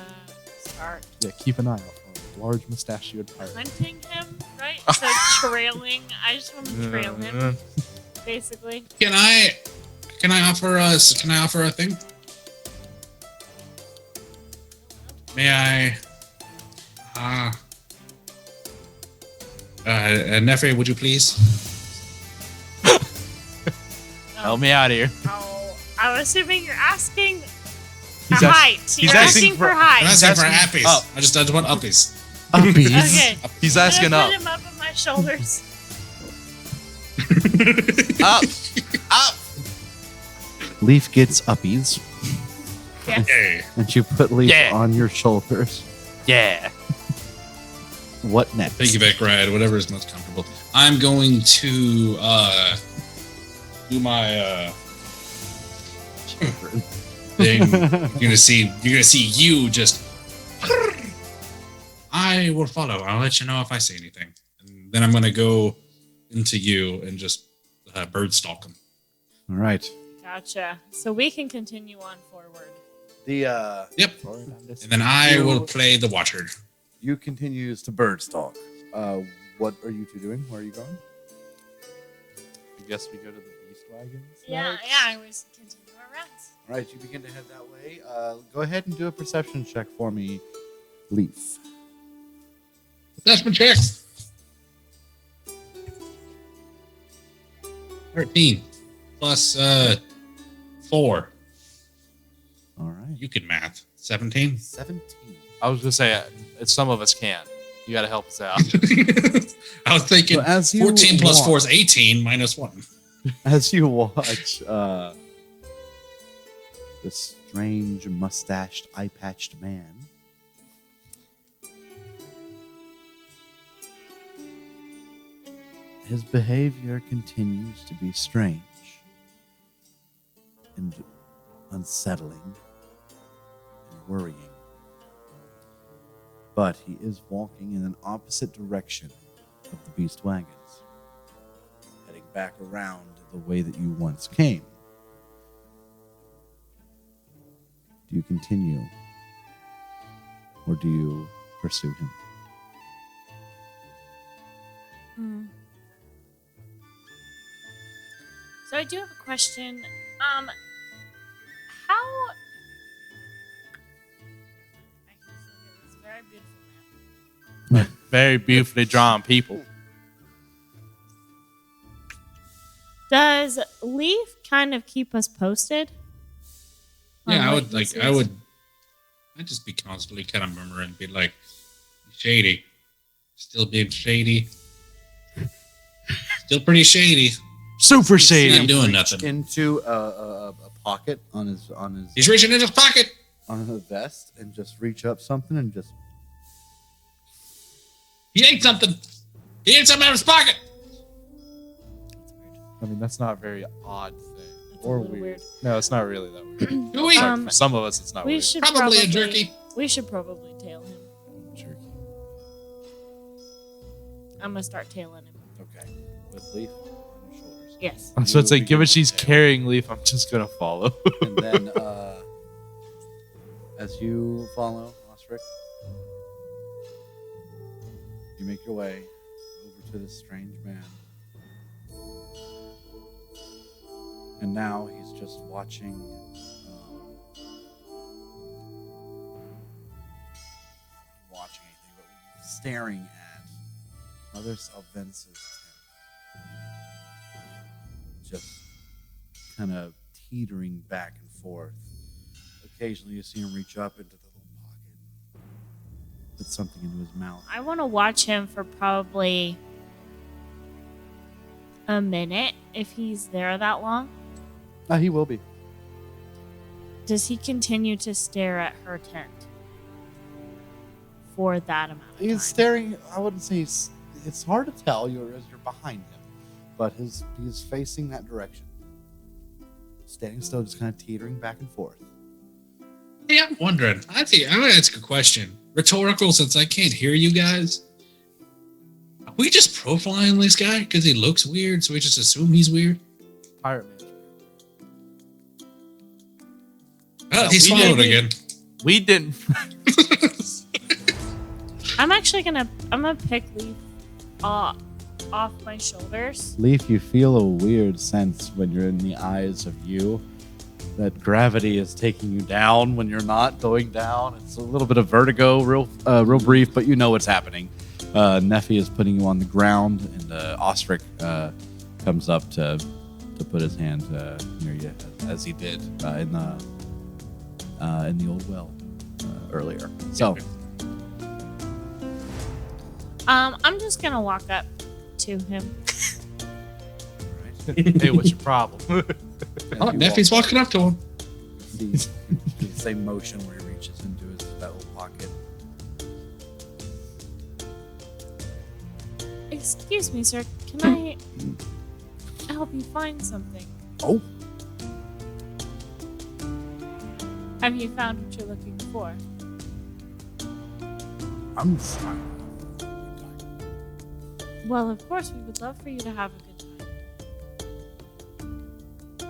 start Yeah, keep an eye out for a large mustachioed pirate. hunting him, right? So trailing. I just want to trail him, basically. Can I offer a thing? May I? Nefe, would you please? Help me out here. Oh, I'm assuming you're asking He's for ask- height. he's You're asking asking for I'm height. asking for asking appies. up. I just want uppies. Okay. He's I'm asking gonna up. put him up on my shoulders. Up. Up. Leaf gets uppies, Yes. Hey. and you put Leaf Yeah. on your shoulders. Yeah. What next? Piggyback ride, whatever is most comfortable. I'm going to do my thing. You're gonna see you just. I will follow. I'll let you know if I see anything, and then I'm gonna go into you and just bird stalk him. All right. Gotcha. So we can continue on forward. The Yep. And then I will play the watcher. you continues to bird stalk. What are you two doing? Where are you going? I guess we go to the beast wagons. Yeah, next. I was continue our routes. All right, you begin to head that way. Go ahead and do a perception check for me, Leaf. Assessment check. 13 plus 4. All right. You can math. 17. 17. I was gonna say some of us can. You got to help us out. I was thinking So as you 14 plus walk- 4 is 18 minus 1. As you watch this strange mustached, eye-patched man his behavior continues to be strange and unsettling and worrying. But he is walking in an opposite direction of the beast wagons, heading back around the way that you once came. Do you continue? Or do you pursue him? So I do have a question. How? I can see this very beautiful map. Very beautifully drawn people. Does Leaf kind of keep us posted? Yeah, on I what would he like. sees? I'd just be constantly kind of murmuring, be like, shady, still being shady, still pretty shady. Super Not shady. doing nothing. Into a pocket on his He's reaching in his pocket. on his vest and just reach up something and just He ate something. He ate something out of his pocket. I mean, that's not a very odd thing. That's a Or little weird. No, it's not really that weird. Gooey. Um, For some of us, it's not We weird. should Probably a jerky. We should probably tail him. Jerky. I'm gonna start tailing him. okay with Leaf on your shoulders. Yes. I was about to say, You given begin she's to tail. carrying Leaf, I'm just gonna follow. And then as you follow Osric, you make your way over to this strange man. And now he's just watching staring at Mother Salvence's tent. Just kind of teetering back and forth. Occasionally you see him reach up into the little pocket, put something into his mouth. I want to watch him for probably a minute if he's there that long. He will be. Does he continue to stare at her tent for that amount of time? He's staring. I wouldn't say it's hard to tell as you're behind him, but he is facing that direction. Standing still, just kind of teetering back and forth. Hey, I'm wondering. I'm going to ask a question. Rhetorical, since I can't hear you guys. Are we just profiling this guy because he looks weird, so we just assume he's weird? Pirate man. Oh, he swallowed again. We didn't. I'm gonna pick Leaf off my shoulders. Leaf, you feel a weird sense when you're in the eyes of you that gravity is taking you down when you're not going down. It's a little bit of vertigo, real brief, but you know what's happening. Neffy is putting you on the ground, and Ostrich comes up to put his hand near you, as he did in the old well earlier. So, I'm just gonna walk up to him. Hey, what's your problem? Oh, Neffy's walking up to him. See the same motion where he reaches into that little pocket. Excuse me, sir. Can I help you find something? Oh, Have you found what you're looking for? I'm fine. Well, of course, we would love for you to have a good time.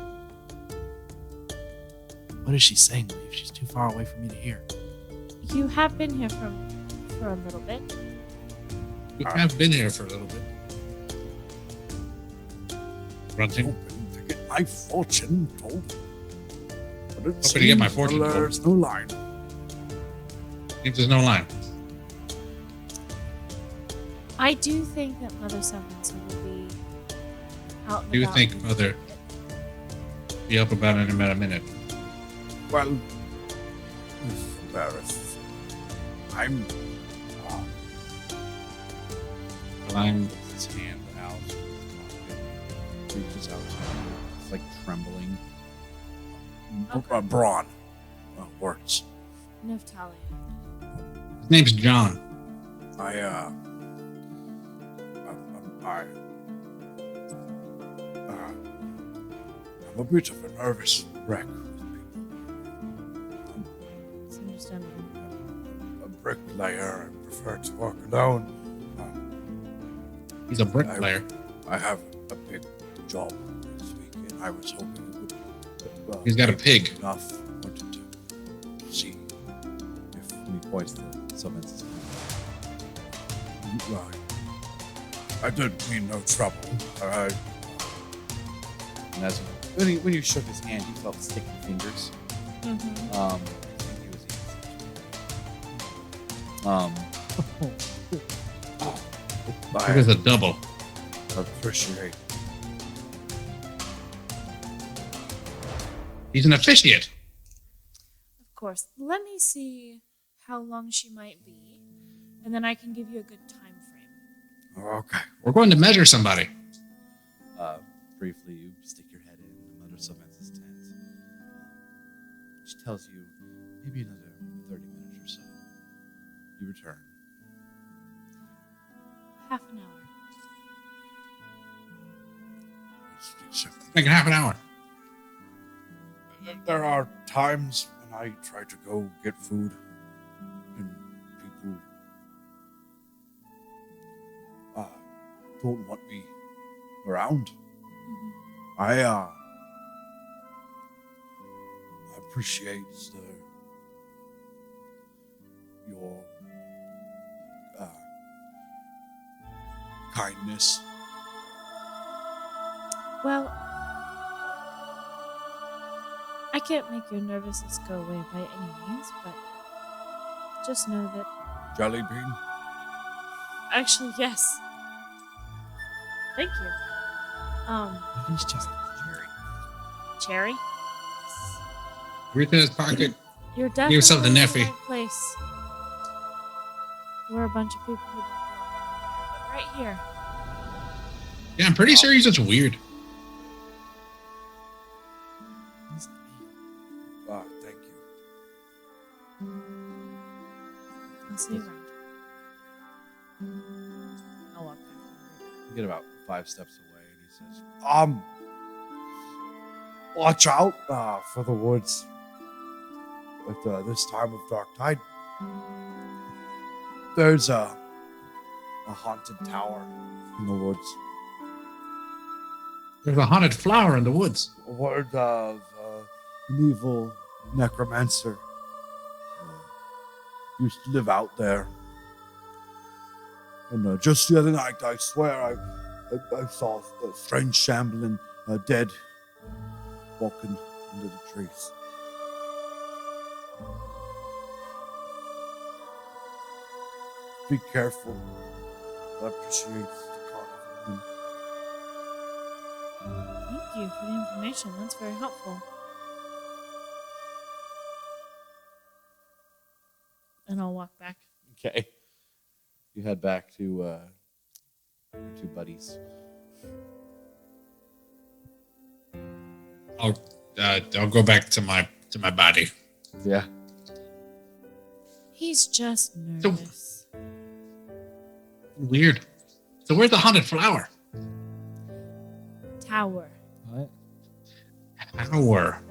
What is she saying, Leaf? She's too far away for me to hear. You have been here for a little bit. We have been here for a little bit. Grunting. Hoping to get my fortune told. But it Hoping to get my seems fortune told. There's no line. Seems there's no line. I do think that Mother Serpent will be out and Do you about. think Mother be up about in about a minute? Well, Miss Barris, I'm. I'm His hand out. Reaches out. It's like trembling. Okay. Brawn. Words. Neftalia. his name's John. I'm a bit of a nervous wreck. It's understandable. A bricklayer. I prefer to work alone. He's a bricklayer. I have a big job this week, and I was hoping it would. He's got a pig. Enough. Wanted to see if he points to Sylvan's. I didn't mean no trouble. And as when you shook his hand, you felt sticky fingers. Mm-hmm. I think It was a double. appreciate. He's an officiate. Of course. Let me see how long she might be, and then I can give you a good time frame. Okay. We're going to measure somebody. Briefly, you stick your head in Mother Sylvan's tent. She tells you maybe another 30 minutes or so. You return. Half an hour. Like half an hour. There are times when I try to go get food and people don't want me around. Mm-hmm. I appreciate your kindness. Well, I can't make your nervousness go away by any means, but just know that Jelly bean? Actually, yes. Thank you. He's just Cherry? Reach in his pocket. You're definitely Give something, in the Neffy. right place. We're a bunch of people who don't belong anywhere, but right here. Yeah, I'm pretty sure he's just weird. Oh, thank you. I'll see you around. I'll walk back. You get about 5 steps away, and he says, watch out for the woods at this time of dark tide. There's a haunted tower in the woods. There's a haunted flower in the woods. Word of an evil necromancer used to live out there. And just the other night, I swear, I saw a strange shambling dead walking into the trees. Be careful. I appreciate the carnival. Thank you for the information. That's very helpful. And I'll walk back. Okay. You head back to your 2 buddies. I'll go back to my body. Yeah. He's just nervous. Weird. So where's the haunted flower? Tower. What? Flower.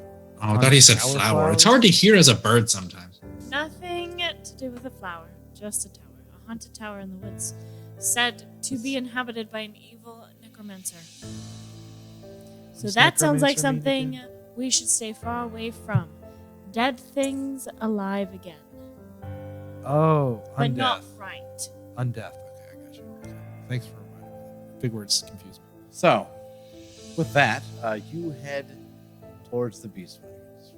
Oh, I thought he said flower. It's hard to hear as a bird sometimes. Nothing to do with a flower, just a tower. A haunted tower in the woods, said to be inhabited by an evil necromancer. So Does that sounds like necromancer mean something we should stay far away from. Dead things alive again. Oh, But undeath. not right. Undeath. Okay, I got you. Thanks for reminding me. Big words confuse me. So, with that, you head towards the beast wagons.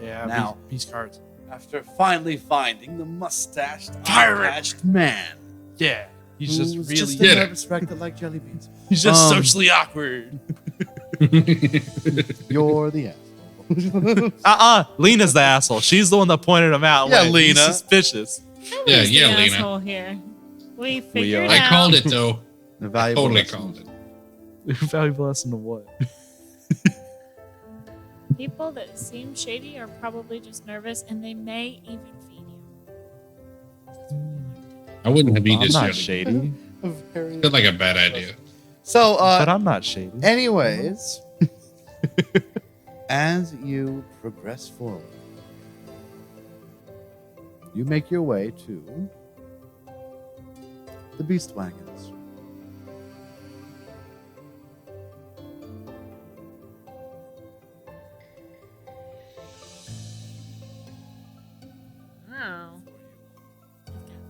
Yeah. Now- beast cards. After finally finding the mustached, Pirate! eye-patched man. Yeah. He's who just was really. just a Get it. nervous wreck that liked jelly beans. He's just Um, socially awkward. You're the asshole. Lena's the asshole. She's the one that pointed him out. Yeah, Like, he's Lena. suspicious. Yeah, Who's yeah, the Lena. asshole here? We figured I out. called it though. The valuable Totally lesson. called it. Valuable lesson to what? People that seem shady are probably just nervous, and they may even feed you. I wouldn't have I'm eaten not this shady. shady. Feel like a bad idea. So, But I'm not shady. anyways, as you progress forward, you make your way to the beast wagons. Oh.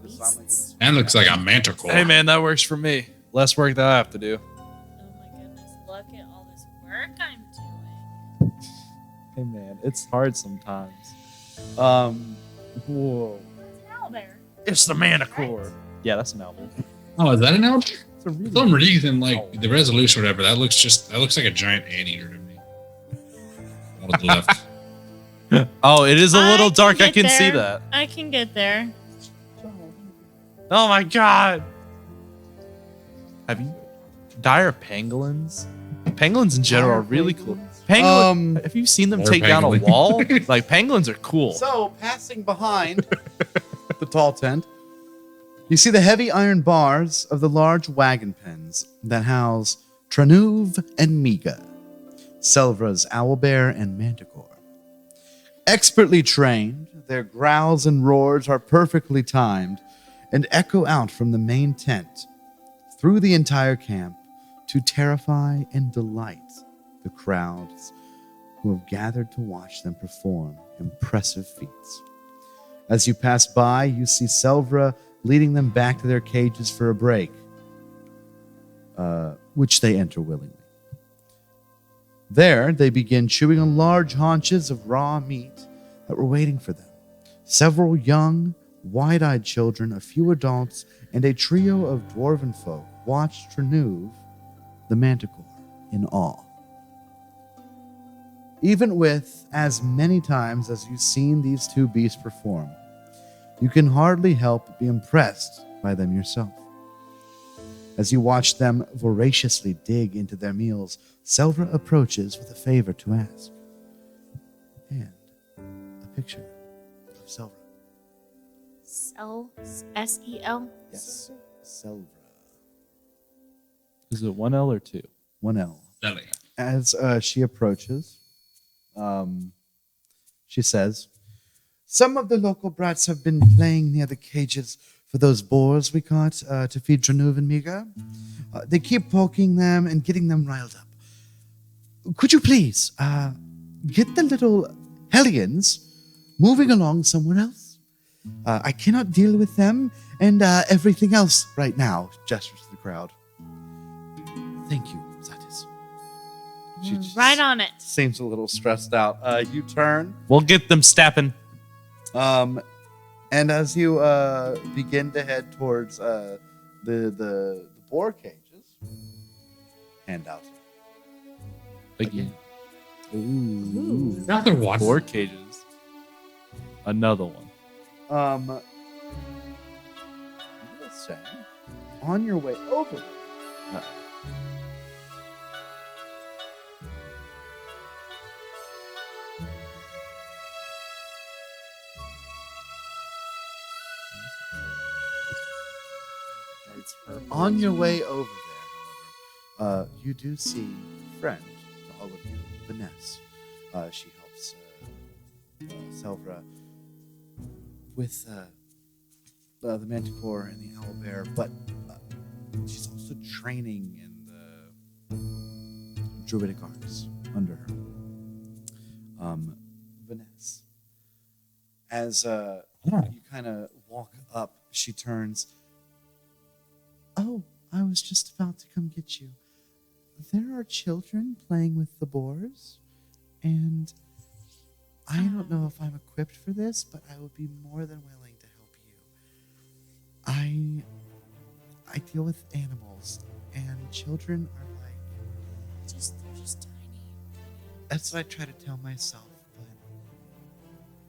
Beasts. And looks like a manticore. Hey man, that works for me. Less work that I have to do. Oh my goodness, look at all this work I'm doing. Hey man, it's hard sometimes. Whoa. What's an owl there? It's the Manicore. Yeah, that's an elder. Oh, is that an elder? It's a really For some reason, like the resolution, or whatever, that looks like a giant anteater to me. On the left. Oh, it is a little can dark. I get can see there. that. I can get there. Oh my god. Have you dire pangolins? Pangolins in general are really cool. Pangolin, have you seen them Or take down a pangolin. wall? Like pangolins are cool. So, passing behind the tall tent, you see the heavy iron bars of the large wagon pens that house Tranuv and Miga, Selvra's owlbear and manticore. Expertly trained, their growls and roars are perfectly timed and echo out from the main tent through the entire camp to terrify and delight the crowds who have gathered to watch them perform impressive feats. As you pass by, you see Selvra leading them back to their cages for a break, which they enter willingly. There, they begin chewing on large haunches of raw meat that were waiting for them. Several young, wide-eyed children, a few adults, and a trio of dwarven folk watched Trenuve, the manticore, in awe. Even with as many times as you've seen these two beasts perform, you can hardly help but be impressed by them yourself. As you watch them voraciously dig into their meals, Selvra approaches with a favor to ask. And a picture of Selvra. S-E-L? Yes, Selvra. Is it one L or two? One L. Belly. As she approaches, she says, "Some of the local brats have been playing near the cages for those boars we caught to feed Trenuve and Miga. They keep poking them and getting them riled up. Could you please get the little hellions moving along somewhere else? I cannot deal with them and everything else right now," gestures to the crowd. "Thank you, Zatis." She just Right on it. seems a little stressed out. You turn, We'll get them stepping. and as you begin to head towards the boar cages, hand out. Again. Ooh. Another one. 4 cages. Another one. I'm gonna say, on your way over there. On your way over there, however, you do see a friend to all of you, Vanessa. She helps Selvra with the Manticore and the Owlbear, but she's also training in the Druidic arts under her. Vanessa. As you kind of walk up, she turns. "Oh, I was just about to come get you. There are children playing with the boars, and I don't know if I'm equipped for this, but I would be more than willing to help you. I deal with animals, and children are like..." They're just tiny. That's what I try to tell myself, but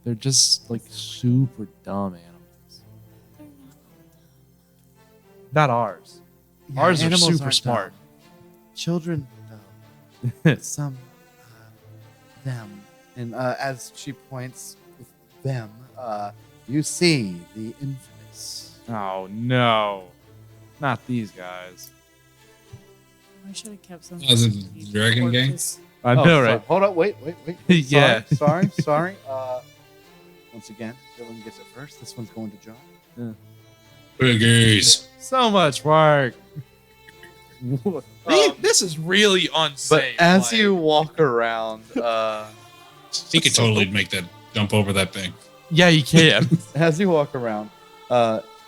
They're just like super dumb animals. They're not all Not ours. yeah, Ours are animals super aren't smart. dumb. Children, though. Some, them. And as she points with them, you see the infamous. Oh no. Not these guys. dumb. I should have kept some. Oh, is it the Dragon Gang? Corpses. I Oh, know, sorry. right? Hold up, wait. Yeah. Sorry. Once again, Dylan gets it first. This one's going to John. Piggies. So much work. This is really But unsafe. as you walk around, He could totally make that jump over that thing. Yeah, you can.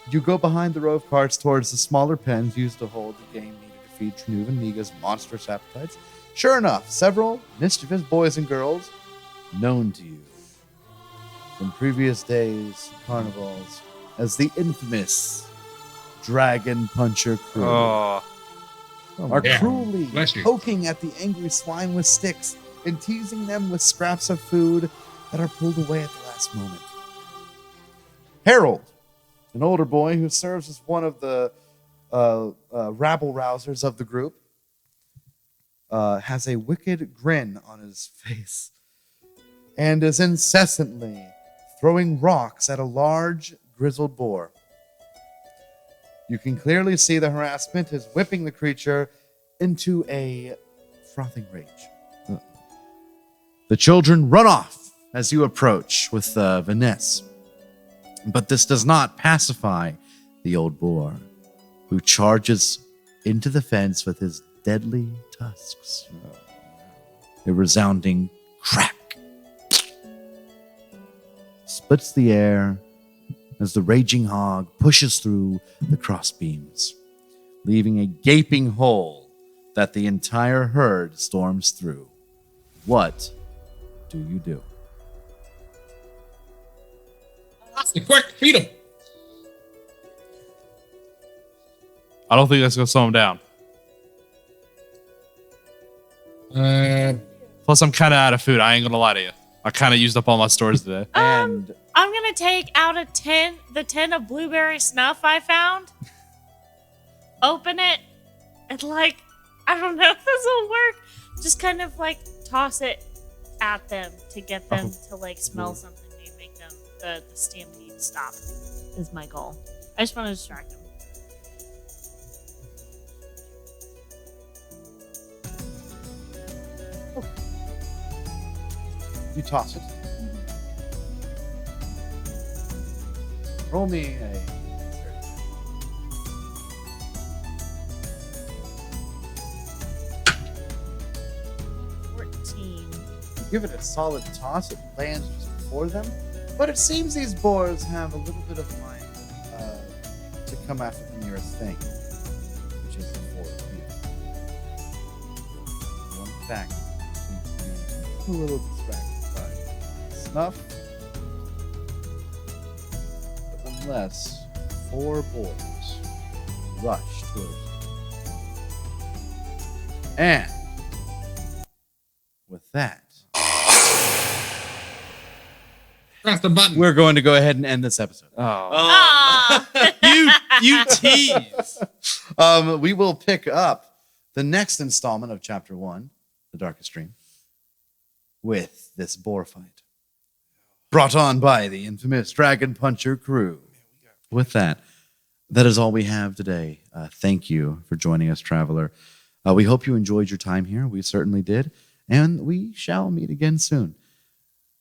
You go behind the row of carts towards the smaller pens used to hold the game needed to feed Trenuve and Miga's monstrous appetites. Sure enough, several mischievous boys and girls known to you from previous days, carnivals, as the infamous Dragon Puncher crew Oh. are Yeah. cruelly Bless you. poking at the angry swine with sticks and teasing them with scraps of food that are pulled away at the last moment. Harold, an older boy who serves as one of the rabble rousers of the group, has a wicked grin on his face and is incessantly throwing rocks at a large grizzled boar. You can clearly see the harassment is whipping the creature into a frothing rage. The children run off as you approach with Vanessa. But this does not pacify the old boar, who charges into the fence with his deadly tusks. A resounding crack splits the air as the raging hog pushes through the crossbeams, leaving a gaping hole that the entire herd storms through. What do you do? Quick, feed him. I don't think that's gonna slow him down. Plus, I'm kind of out of food. I ain't gonna lie to you. I kind of used up all my stores today. And I'm gonna take out the tin of blueberry snuff I found. Open it, and like, I don't know if this will work. Just kind of like toss it at them to get them to like smell something, maybe make them the stampede stop. Is my goal. I just want to distract them. you toss it. Roll me a. 14. Give it a solid toss. It lands just before them, but it seems these boars have a little bit of mind to come after the nearest thing, which is the four of you. One back seems to be a little distracted by snuff, but unless 4 boars rush towards you. And with that, Press the button. we're going to go ahead and end this episode. Ah! You tease. We will pick up the next installment of Chapter 1, The Darkest Dream, with this boar fight. Brought on by the infamous Dragon Puncher crew. With that, that is all we have today. Thank you for joining us, Traveler. We hope you enjoyed your time here. We certainly did. And we shall meet again soon.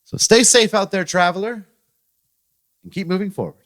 So stay safe out there, Traveler, and keep moving forward.